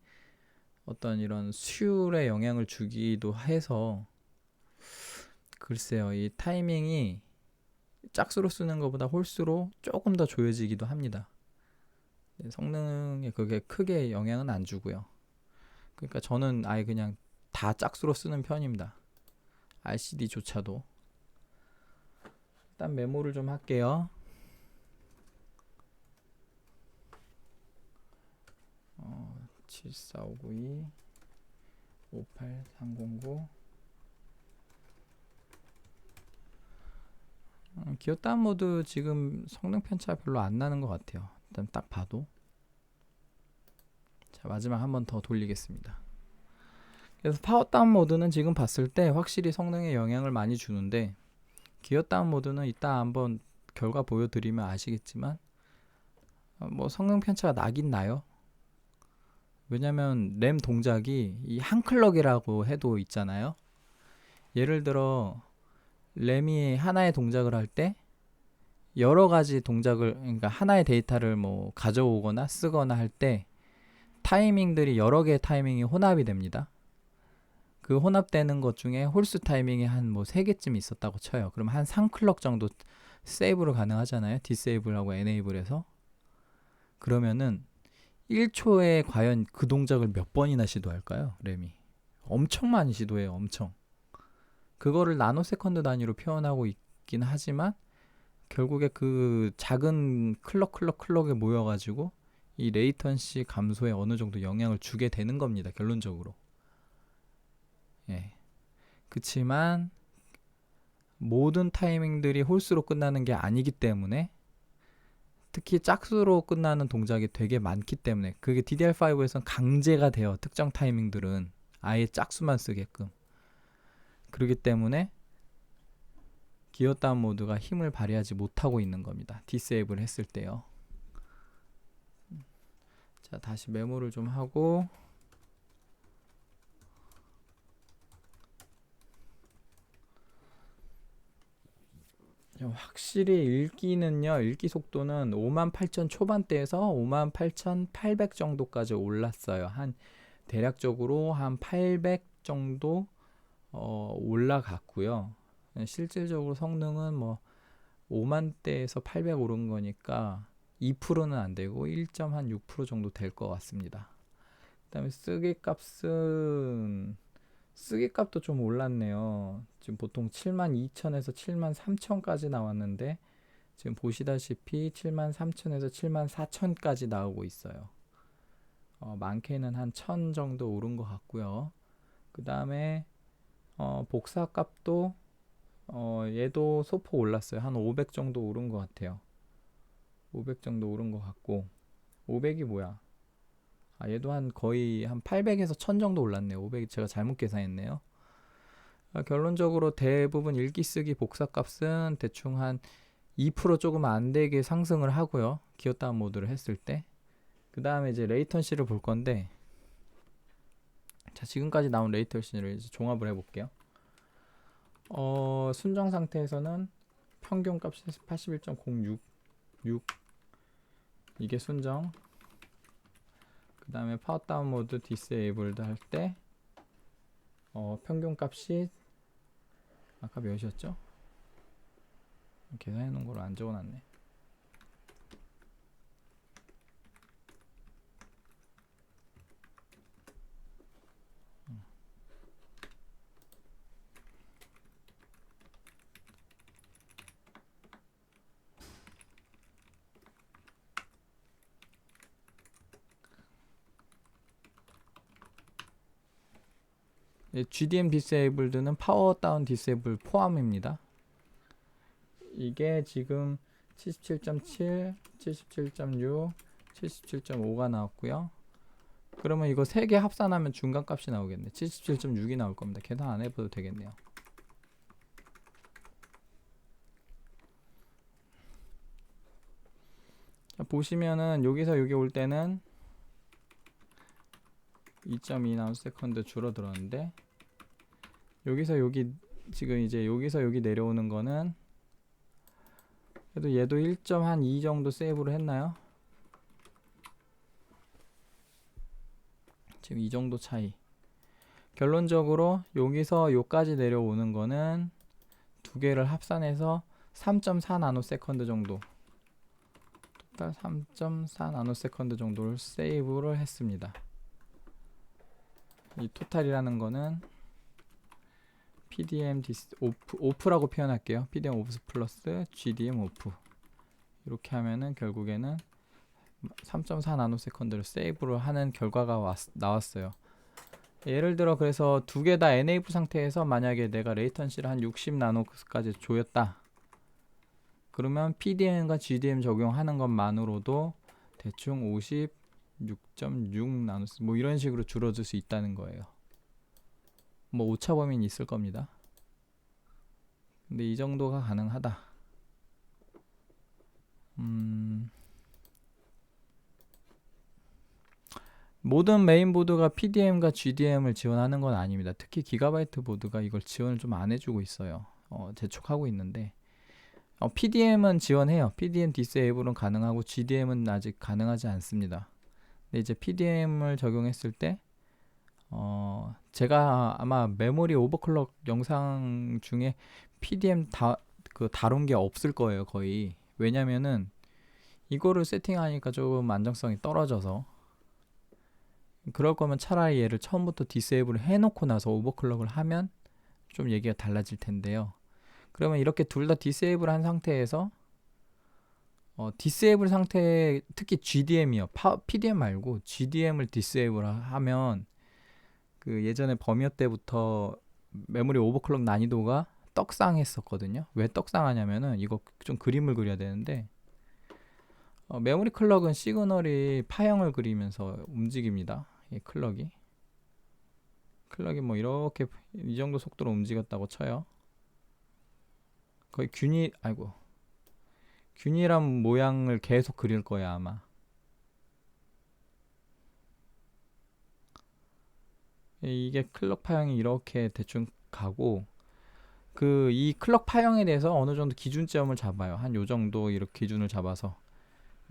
어떤 이런 수율에 영향을 주기도 해서 글쎄요, 이 타이밍이 짝수로 쓰는 것보다 홀수로 조금 더 조여지기도 합니다. 성능에 그게 크게 영향은 안 주고요. 그러니까 저는 아예 그냥 다 짝수로 쓰는 편입니다. RCD조차도. 일단 메모를 좀 할게요. 74592 58309. 기어 다운 모드 지금 성능 편차 별로 안 나는 것 같아요. 일단 딱 봐도. 자, 마지막 한 번 더 돌리겠습니다. 그래서 파워 다운 모드는 지금 봤을 때 확실히 성능에 영향을 많이 주는데, 기어 다운 모드는 이따 한번 결과 보여드리면 아시겠지만 뭐 성능 편차가 나긴 나요. 왜냐면 램 동작이 이 한 클럭이라고 해도 있잖아요. 예를 들어 램이 하나의 동작을 할 때 여러 가지 동작을, 그러니까 하나의 데이터를 뭐 가져오거나 쓰거나 할 때 타이밍들이 여러 개의 타이밍이 혼합이 됩니다. 그 혼합되는 것 중에 홀수 타이밍이 한 뭐 3개쯤 있었다고 쳐요. 그럼 한 3클럭 정도 세이브를 가능하잖아요. 디세이블하고 에네이블해서. 그러면은 1초에 과연 그 동작을 몇 번이나 시도할까요? 램이. 엄청 많이 시도해요. 엄청. 그거를 나노세컨드 단위로 표현하고 있긴 하지만 결국에 그 작은 클럭에 모여가지고 이 레이턴시 감소에 어느 정도 영향을 주게 되는 겁니다. 결론적으로. 예. 그치만 모든 타이밍들이 홀수로 끝나는 게 아니기 때문에, 특히 짝수로 끝나는 동작이 되게 많기 때문에, 그게 DDR5에선 강제가 돼요. 특정 타이밍들은 아예 짝수만 쓰게끔. 그렇기 때문에 기어 다운 모드가 힘을 발휘하지 못하고 있는 겁니다. 디세이블 했을 때요. 자, 다시 메모를 좀 하고, 확실히 읽기 속도는 58,000 초반대에서 58,800 정도까지 올랐어요. 한 대략적으로 한 800 정도 올라갔고요. 실질적으로 성능은 뭐 5만대에서 800 오른 거니까 2%는 안 되고 1.6% 정도 될 것 같습니다. 그다음에 쓰기 값도 좀 올랐네요. 지금 보통 72,000에서 73,000까지 나왔는데 지금 보시다시피 73,000에서 74,000까지 나오고 있어요. 많게는 한 1000 정도 오른 것 같고요. 그 다음에 복사 값도 얘도 소폭 올랐어요. 한 500 정도 오른 것 같아요. 500 정도 오른 것 같고, 500이 뭐야? 얘도 한 거의 한 800에서 1000 정도 올랐네요. 500이 제가 잘못 계산했네요. 결론적으로 대부분 읽기 쓰기 복사 값은 대충 한 2% 조금 안 되게 상승을 하고요. 기어 다운 모드를 했을 때. 그 다음에 이제 레이턴시를 볼 건데, 자, 지금까지 나온 레이턴시를 이제 종합을 해볼게요. 순정 상태에서는 평균 값이 81.066, 이게 순정. 그 다음에 파워 다운 모드 디세이블드 할 때 평균 값이 아까 몇이었죠? 계산해 놓은 걸 안 적어놨네. GDM 디세이블드는 파워 다운 디세이블 포함입니다. 이게 지금 77.7, 77.6, 77.5가 나왔고요. 그러면 이거 3개 합산하면 중간 값이 나오겠네. 77.6이 나올 겁니다. 계산 안 해봐도 되겠네요. 자, 보시면은 여기서 여기 올 때는 2.2 나노세컨드 줄어들었는데, 여기서 여기 지금 이제 여기서 여기 내려오는 거는 그래도 얘도 1.2 정도 세이브를 했나요? 지금 이 정도 차이. 결론적으로 여기서 요까지 내려오는 거는 두 개를 합산해서 3.4 나노세컨드 정도, 토탈 3.4 나노세컨드 정도를 세이브를 했습니다. 이 토탈이라는 거는 PDM 오프라고 표현할게요. PDM 오프 플러스 GDM 오프, 이렇게 하면은 결국에는 3.4 나노세컨드를 세이브를 하는 결과가 나왔어요. 예를 들어 그래서 두 개 다 enable 상태에서 만약에 내가 레이턴시를 한 60 나노까지 조였다, 그러면 PDM과 GDM 적용하는 것만으로도 대충 56.6 나노스 뭐 이런 식으로 줄어들 수 있다는 거예요. 뭐 오차 범위는 있을 겁니다. 근데 이 정도가 가능하다. 모든 메인보드가 PDM과 GDM을 지원하는 건 아닙니다. 특히 기가바이트 보드가 이걸 지원을 좀 안 해주고 있어요. 재촉하고 있는데 PDM은 지원해요. PDM 디세이블은 가능하고 GDM은 아직 가능하지 않습니다. 근데 이제 PDM을 적용했을 때 제가 아마 메모리 오버클럭 영상 중에 PDM 다룬 게 없을 거예요, 거의. 왜냐면은 이거를 세팅하니까 조금 안정성이 떨어져서, 그럴 거면 차라리 얘를 처음부터 디세이블을 해놓고 나서 오버클럭을 하면 좀 얘기가 달라질 텐데요. 그러면 이렇게 둘 다 디세이블 한 상태에서 디세이블 상태에 특히 GDM이요. PDM 말고 GDM을 디세이블 하면 그 예전에 버미어 때부터 메모리 오버클럭 난이도가 떡상했었거든요. 왜 떡상하냐면은 이거 좀 그림을 그려야 되는데 메모리 클럭은 시그널이 파형을 그리면서 움직입니다. 이 클럭이 뭐 이렇게 이 정도 속도로 움직였다고 쳐요. 거의 균일한 모양을 계속 그릴 거야 아마. 이게 클럭 파형이 이렇게 대충 가고, 이 클럭 파형에 대해서 어느 정도 기준점을 잡아요. 한 요 정도 이렇게 기준을 잡아서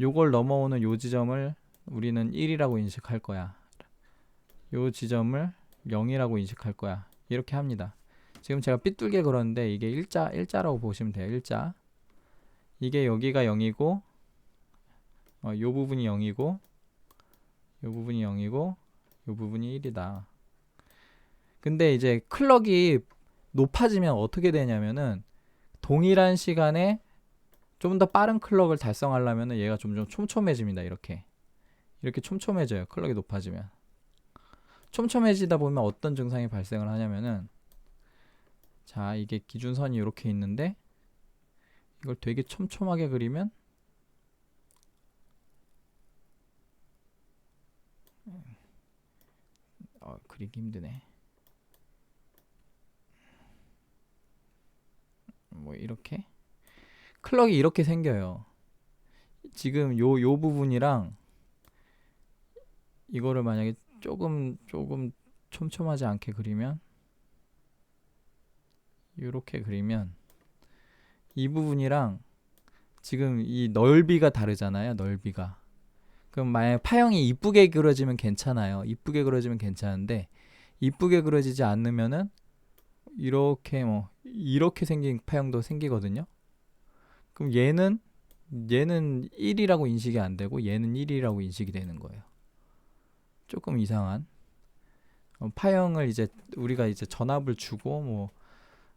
요걸 넘어오는 요 지점을 우리는 1이라고 인식할 거야. 요 지점을 0이라고 인식할 거야. 이렇게 합니다. 지금 제가 삐뚤게 그렸는데 이게 일자라고 보시면 돼요. 일자. 이게 여기가 0이고 요 부분이 0이고 요 부분이 0이고 요 부분이 1이다. 근데 이제 클럭이 높아지면 어떻게 되냐면은 동일한 시간에 좀 더 빠른 클럭을 달성하려면은 얘가 점점 촘촘해집니다. 이렇게 촘촘해져요. 클럭이 높아지면. 촘촘해지다 보면 어떤 증상이 발생을 하냐면은, 자, 이게 기준선이 이렇게 있는데 이걸 되게 촘촘하게 그리면 그리기 힘드네. 뭐 이렇게 클럭이 이렇게 생겨요. 지금 요 부분이랑 이거를 만약에 조금 촘촘하지 않게 그리면, 이렇게 그리면 이 부분이랑 지금 이 넓이가 다르잖아요. 넓이가. 그럼 만약 파형이 이쁘게 그려지면 괜찮아요. 이쁘게 그려지면 괜찮은데 이쁘게 그려지지 않으면은 이렇게 생긴 파형도 생기거든요. 그럼 얘는 1이라고 인식이 안 되고 얘는 1이라고 인식이 되는 거예요. 조금 이상한 파형을 이제 우리가 이제 전압을 주고 뭐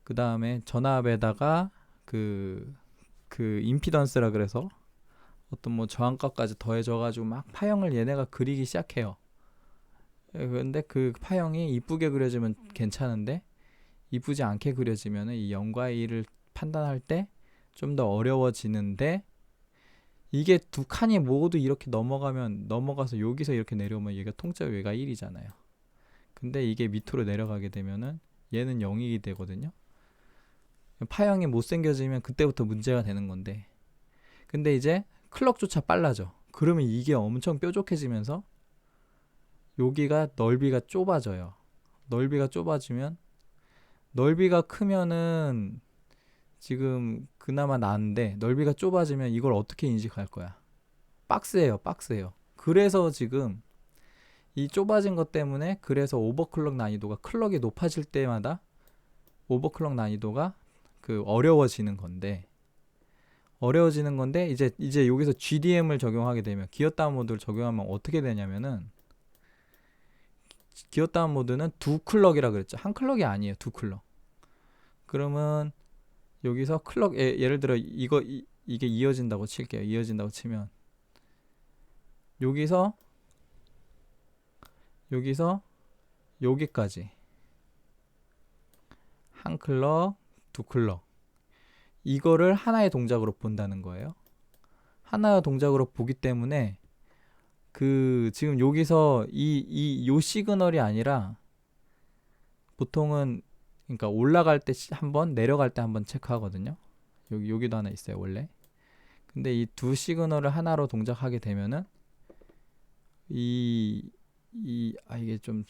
그 다음에 전압에다가 그 임피던스라 그래서 어떤 뭐 저항값까지 더해져가지고 막 파형을 얘네가 그리기 시작해요. 근데 그 파형이 이쁘게 그려지면 괜찮은데 이쁘지 않게 그려지면은 이 0과 1을 판단할 때 좀 더 어려워지는데, 이게 두 칸이 모두 이렇게 넘어가서 여기서 이렇게 내려오면 얘가 통짜 얘가 1이잖아요. 근데 이게 밑으로 내려가게 되면은 얘는 0이 되거든요. 파형이 못생겨지면 그때부터 문제가 되는 건데, 근데 이제 클럭조차 빨라져. 그러면 이게 엄청 뾰족해지면서 여기가 넓이가 좁아져요. 넓이가 좁아지면, 넓이가 크면은 지금 그나마 나은데 넓이가 좁아지면 이걸 어떻게 인식할 거야? 박스예요. 그래서 지금 이 좁아진 것 때문에 그래서 오버클럭 난이도가 클럭이 높아질 때마다 오버클럭 난이도가 그 어려워지는 건데 이제 여기서 GDM을 적용하게 되면 기어 다운 모드를 적용하면 어떻게 되냐면은 기어 다운 모드는 두 클럭이라 그랬죠. 한 클럭이 아니에요. 두 클럭. 그러면 여기서 클럭 예를 들어 이게 이어진다고 칠게요. 이어진다고 치면 여기서 여기까지 한 클럭, 두 클럭 이거를 하나의 동작으로 본다는 거예요. 하나의 동작으로 보기 때문에 그 지금 여기서 요 시그널이 아니라 보통은 그러니까 올라갈 때 한번 내려갈 때 한번 체크하거든요. 여기도 하나 있어요 원래. 근데 이 두 시그널을 하나로 동작하게 되면은 이게 좀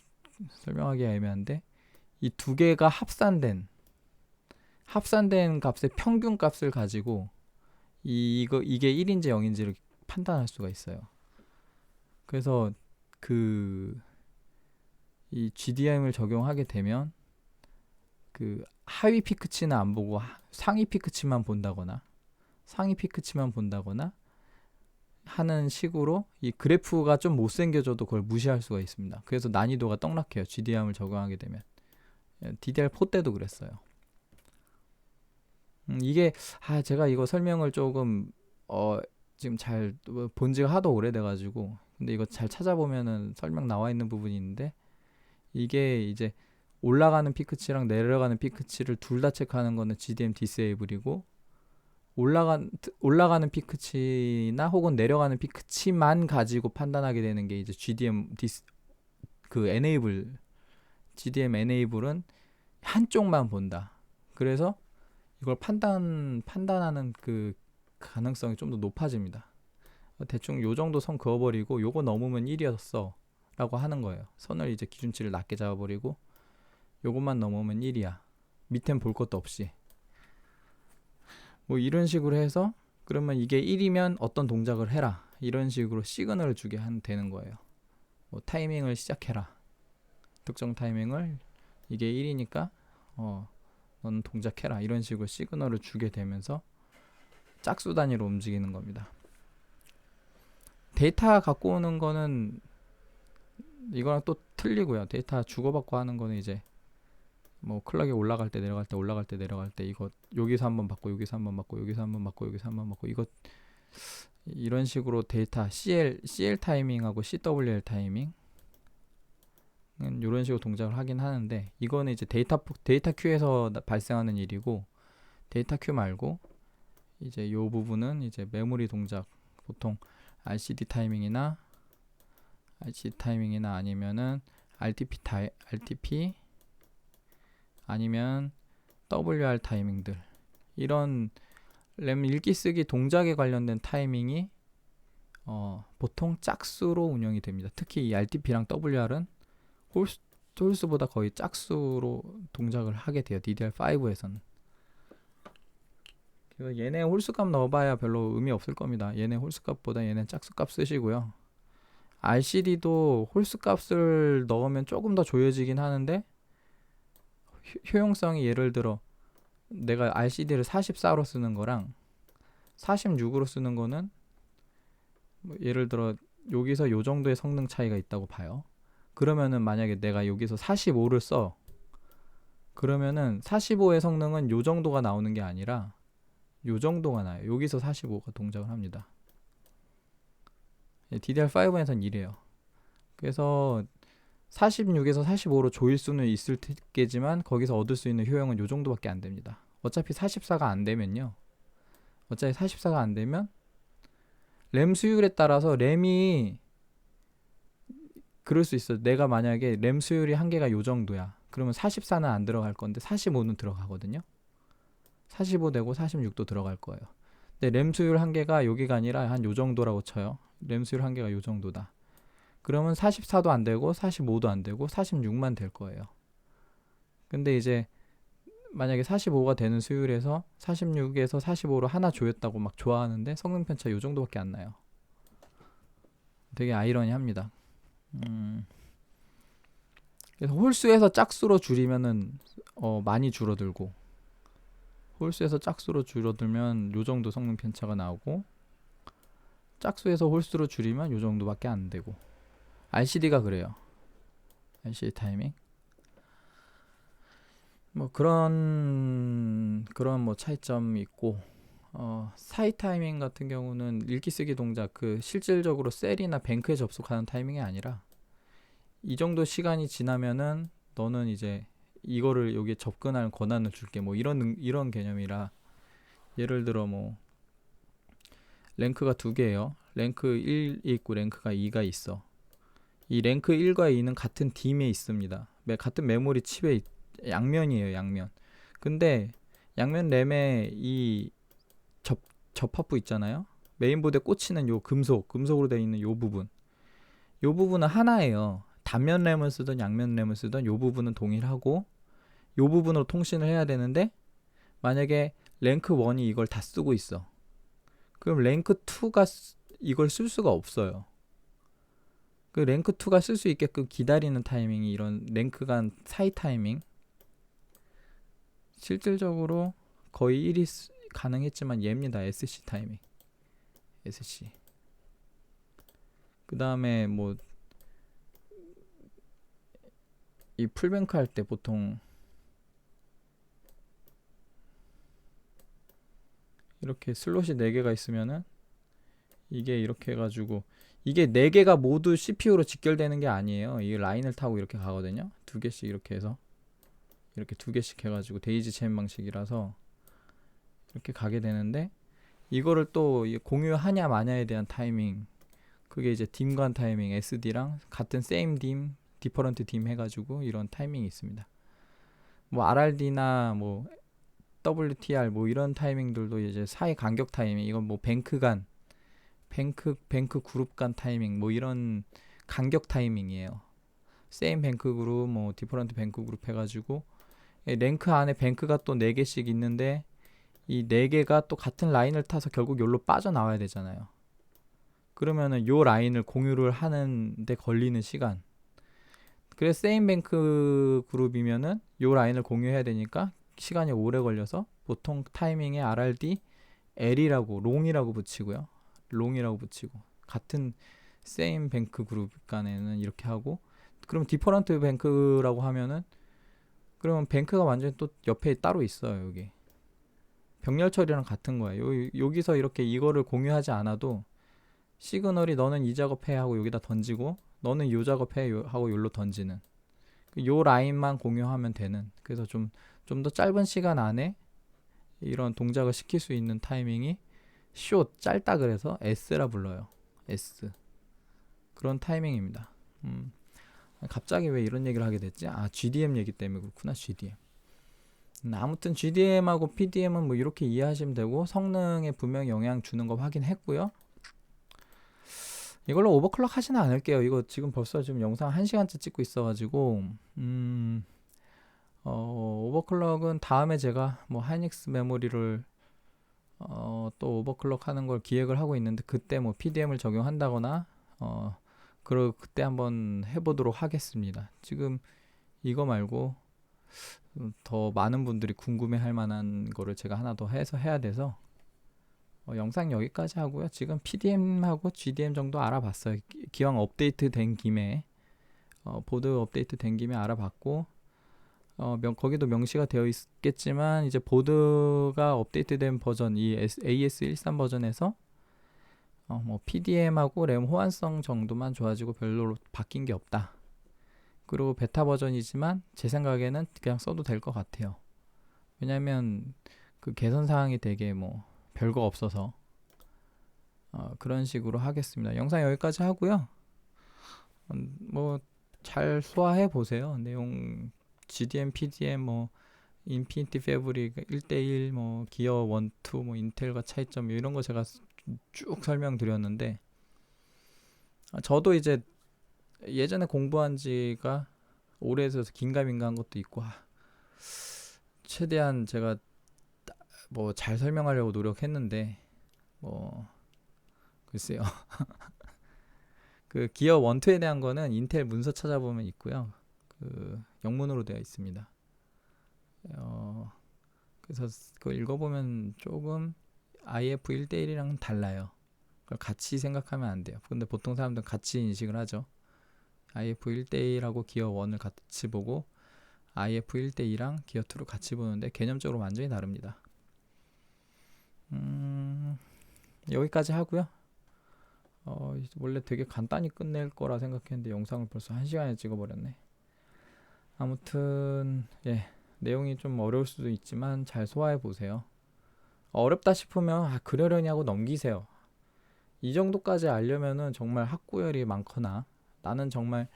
설명하기 애매한데 이 두 개가 합산된 값의 평균 값을 가지고 이게 1인지 0인지를 판단할 수가 있어요. 그래서 이 GDM을 적용하게 되면 그 하위 피크치는 안 보고 상위 피크치만 본다거나 하는 식으로 이 그래프가 좀 못생겨져도 그걸 무시할 수가 있습니다. 그래서 난이도가 떡락해요. GDM을 적용하게 되면. DDR4 때도 그랬어요. 이게 제가 이거 설명을 조금 지금 잘 본 지가 하도 오래돼가지고 근데 이거 잘 찾아보면은 설명 나와 있는 부분이 있는데 이게 이제 올라가는 피크치랑 내려가는 피크치를 둘 다 체크하는 거는 GDM 디세이블이고 올라가는 피크치나 혹은 내려가는 피크치만 가지고 판단하게 되는 게 이제 GDM enable은 한쪽만 본다. 그래서 이걸 판단하는 그 가능성이 좀 더 높아집니다. 대충 요 정도 선 그어버리고 요거 넘으면 1이었어 라고 하는 거예요. 선을 이제 기준치를 낮게 잡아버리고 요것만 넘으면 1이야. 밑엔 볼 것도 없이. 뭐 이런 식으로 해서 그러면 이게 1이면 어떤 동작을 해라. 이런 식으로 시그널을 주게 되는 거예요. 뭐 타이밍을 시작해라. 특정 타이밍을 이게 1이니까 너는 동작해라. 이런 식으로 시그널을 주게 되면서 짝수 단위로 움직이는 겁니다. 데이터 갖고 오는 거는 이거랑 또 틀리고요. 데이터 주고받고 하는 거는 이제 뭐 클럭이 올라갈 때 내려갈 때 이거 여기서 한번 받고 여기서 한번 받고 여기서 한번 받고 여기서 한번 받고 이거 이런 식으로 데이터 CL 타이밍하고 CWL 타이밍 이런 식으로 동작을 하긴 하는데 이거는 이제 데이터 큐에서 발생하는 일이고 데이터 큐 말고 이제 요 부분은 이제 메모리 동작 보통 RCD 타이밍이나 아니면은 RTP 아니면 WR 타이밍들 이런 램 읽기 쓰기 동작에 관련된 타이밍이 보통 짝수로 운영이 됩니다. 특히 이 RTP랑 WR은 홀수보다 거의 짝수로 동작을 하게 돼요. DDR5에서는. 그래서 얘네 홀수값 넣어봐야 별로 의미 없을 겁니다. 얘네 홀수값보다 얘네 짝수값 쓰시고요. RCD도 홀수값을 넣으면 조금 더 조여지긴 하는데 효용성이 예를 들어 내가 RCD를 44로 쓰는 거랑 46으로 쓰는 거는 뭐 예를 들어 여기서 요 정도의 성능 차이가 있다고 봐요. 그러면은 만약에 내가 여기서 45를 써 그러면은 45의 성능은 요 정도가 나오는 게 아니라 요 정도가 나요. 여기서 45가 동작을 합니다. DDR5에선 이래요. 그래서 46에서 45로 조일 수는 있을 테겠지만 거기서 얻을 수 있는 효용은 요 정도밖에 안 됩니다. 어차피 44가 안 되면 램 수율에 따라서 램이 그럴 수 있어. 내가 만약에 램 수율이 한계가 요 정도야. 그러면 44는 안 들어갈 건데 45는 들어가거든요. 45 되고 46도 들어갈 거예요. 근데 램 수율 한계가 여기가 아니라 한 요 정도라고 쳐요. 램 수율 한계가 요 정도다. 그러면 44도 안 되고 45도 안 되고 46만 될 거예요. 근데 이제 만약에 45가 되는 수율에서 46에서 45로 하나 조였다고 막 좋아하는데 성능 편차 요 정도밖에 안 나요. 되게 아이러니합니다. 그래서 홀수에서 짝수로 줄이면은 많이 줄어들고, 홀수에서 짝수로 줄어들면 요 정도 성능 편차가 나오고, 짝수에서 홀수로 줄이면 요 정도밖에 안 되고. RCD가 그래요. RCD 타이밍. 뭐 그런 뭐 차이점이 있고, 사이 타이밍 같은 경우는 읽기 쓰기 동작, 그 실질적으로 셀이나 뱅크에 접속하는 타이밍이 아니라 이 정도 시간이 지나면은 너는 이제 이거를 여기에 접근할 권한을 줄게, 뭐 이런 개념이라. 예를 들어 뭐 랭크가 두 개예요. 랭크 1이 있고 랭크가 2가 있어. 이 랭크 1과 2는 같은 DIM에 있습니다. 같은 메모리 칩에 양면이에요, 양면. 근데 양면 램에 이 접합부 있잖아요. 메인보드에 꽂히는 요 금속으로 되어 있는 요 부분. 요 부분은 하나예요. 단면 램을 쓰든 양면 램을 쓰든 요 부분은 동일하고, 요 부분으로 통신을 해야 되는데, 만약에 랭크 1이 이걸 다 쓰고 있어. 그럼 랭크 2가 이걸 쓸 수가 없어요. 그 랭크 2가 쓸 수 있게끔 기다리는 타이밍이 이런 랭크 간 사이 타이밍. 실질적으로 거의 1이 가능했지만 얘입니다. SC 타이밍. SC. 그 다음에 뭐 이 풀뱅크 할 때 보통 이렇게 슬롯이 4개가 있으면은 이게 이렇게 해가지고, 이게 4개가 모두 CPU로 직결되는 게 아니에요. 이 라인을 타고 이렇게 가거든요. 2개씩 이렇게 해서 이렇게 2개씩 해가지고 데이지 체인 방식이라서 이렇게 가게 되는데, 이거를 또 공유하냐 마냐에 대한 타이밍, 그게 이제 딤 간 타이밍, SD랑 같은 same 딤, different 딤 해가지고 이런 타이밍이 있습니다. 뭐 RRD나 뭐 WTR 뭐 이런 타이밍들도 이제 사이 간격 타이밍, 이건 뭐 뱅크 그룹 간 타이밍, 뭐 이런 간격 타이밍이에요. same 뱅크 그룹, 뭐 different 뱅크 그룹 해가지고 랭크 안에 뱅크가 또 4개씩 있는데, 이 4개가 또 같은 라인을 타서 결국 여기로 빠져나와야 되잖아요. 그러면은 요 라인을 공유를 하는데 걸리는 시간, 그래서 세임 뱅크 그룹이면은 요 라인을 공유해야 되니까 시간이 오래 걸려서 보통 타이밍에 RRD L이라고 롱이라고 붙이고요. 롱이라고 붙이고, 같은 세임 뱅크 그룹 간에는 이렇게 하고, 그럼 디퍼런트 뱅크라고 하면은 그러면 뱅크가 완전히 또 옆에 따로 있어요. 여기 병렬 처리랑 같은 거예요. 여기서 이렇게 이거를 공유하지 않아도 시그널이 너는 이 작업해 하고 여기다 던지고, 너는 요 작업해 하고 여기로 던지는, 요 라인만 공유하면 되는. 그래서 좀 더 짧은 시간 안에 이런 동작을 시킬 수 있는 타이밍이 짧다 그래서 S라 불러요. S. 그런 타이밍입니다. 갑자기 왜 이런 얘기를 하게 됐지? GDM 얘기 때문에 그렇구나. GDM. 아무튼 GDM하고 PDM은 뭐 이렇게 이해하시면 되고, 성능에 분명히 영향 주는 거 확인했고요. 이걸로 오버클럭 하지는 않을게요. 이거 지금 벌써 지금 영상 1시간째 찍고 있어가지고, 오버클럭은 다음에 제가 뭐 하이닉스 메모리를 또 오버클럭 하는 걸 기획을 하고 있는데, 그때 뭐 PDM을 적용한다거나 그때 한번 해보도록 하겠습니다. 지금 이거 말고 더 많은 분들이 궁금해할 만한 거를 제가 하나 더 해서 해야 돼서 영상 여기까지 하고요. 지금 PDM하고 GDM 정도 알아봤어요. 기왕 업데이트 된 김에, 보드 업데이트 된 김에 알아봤고, 거기도 명시가 되어 있겠지만 이제 보드가 업데이트된 버전, 이 AS13 버전에서 뭐 PDM하고 램 호환성 정도만 좋아지고 별로 바뀐 게 없다. 그리고 베타 버전이지만 제 생각에는 그냥 써도 될 것 같아요. 왜냐면 그 개선 사항이 되게 뭐 별거 없어서 그런 식으로 하겠습니다. 영상 여기까지 하고요. 뭐 잘 소화해 보세요. 내용 GDM, PDM, 뭐 인피니티 패브릭 1대1, 뭐 기어 1, 2, 뭐 인텔과 차이점 이런 거 제가 쭉 설명드렸는데, 저도 이제 예전에 공부한 지가 오래돼서 긴가민가한 것도 있고, 최대한 제가 뭐 잘 설명하려고 노력했는데 뭐 글쎄요. 그 기어 원투에 대한 거는 인텔 문서 찾아보면 있고요. 그 영문으로 되어 있습니다. 어, 그래서 그거 읽어보면 조금 IF 1대1이랑은 달라요. 그걸 같이 생각하면 안 돼요. 근데 보통 사람들은 같이 인식을 하죠. IF 1대1하고 기어 1을 같이 보고 IF 1대2랑 기어 2를 같이 보는데 개념적으로 완전히 다릅니다. 여기까지 하고요. 원래 되게 간단히 끝낼 거라 생각했는데 영상을 벌써 1시간에 찍어버렸네. 아무튼 내용이 좀 어려울 수도 있지만 잘 소화해 보세요. 어렵다 싶으면 그러려니 하고 넘기세요. 이 정도까지 알려면은 정말 학구열이 많거나 나는 정말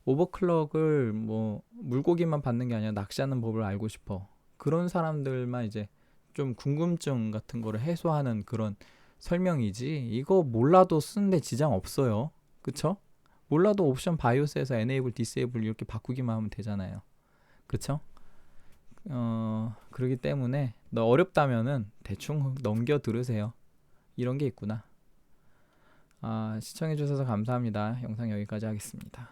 오버클럭을 뭐 물고기만 받는 게 아니라 낚시하는 법을 알고 싶어. 그런 사람들만 이제 좀 궁금증 같은 거를 해소하는 그런 설명이지. 이거 몰라도 쓰는데 지장 없어요. 그쵸? 몰라도 옵션 바이오스에서 enable, disable 이렇게 바꾸기만 하면 되잖아요. 그쵸? 그러기 때문에 너 어렵다면은 대충 넘겨 들으세요. 이런 게 있구나. 시청해주셔서 감사합니다. 영상 여기까지 하겠습니다.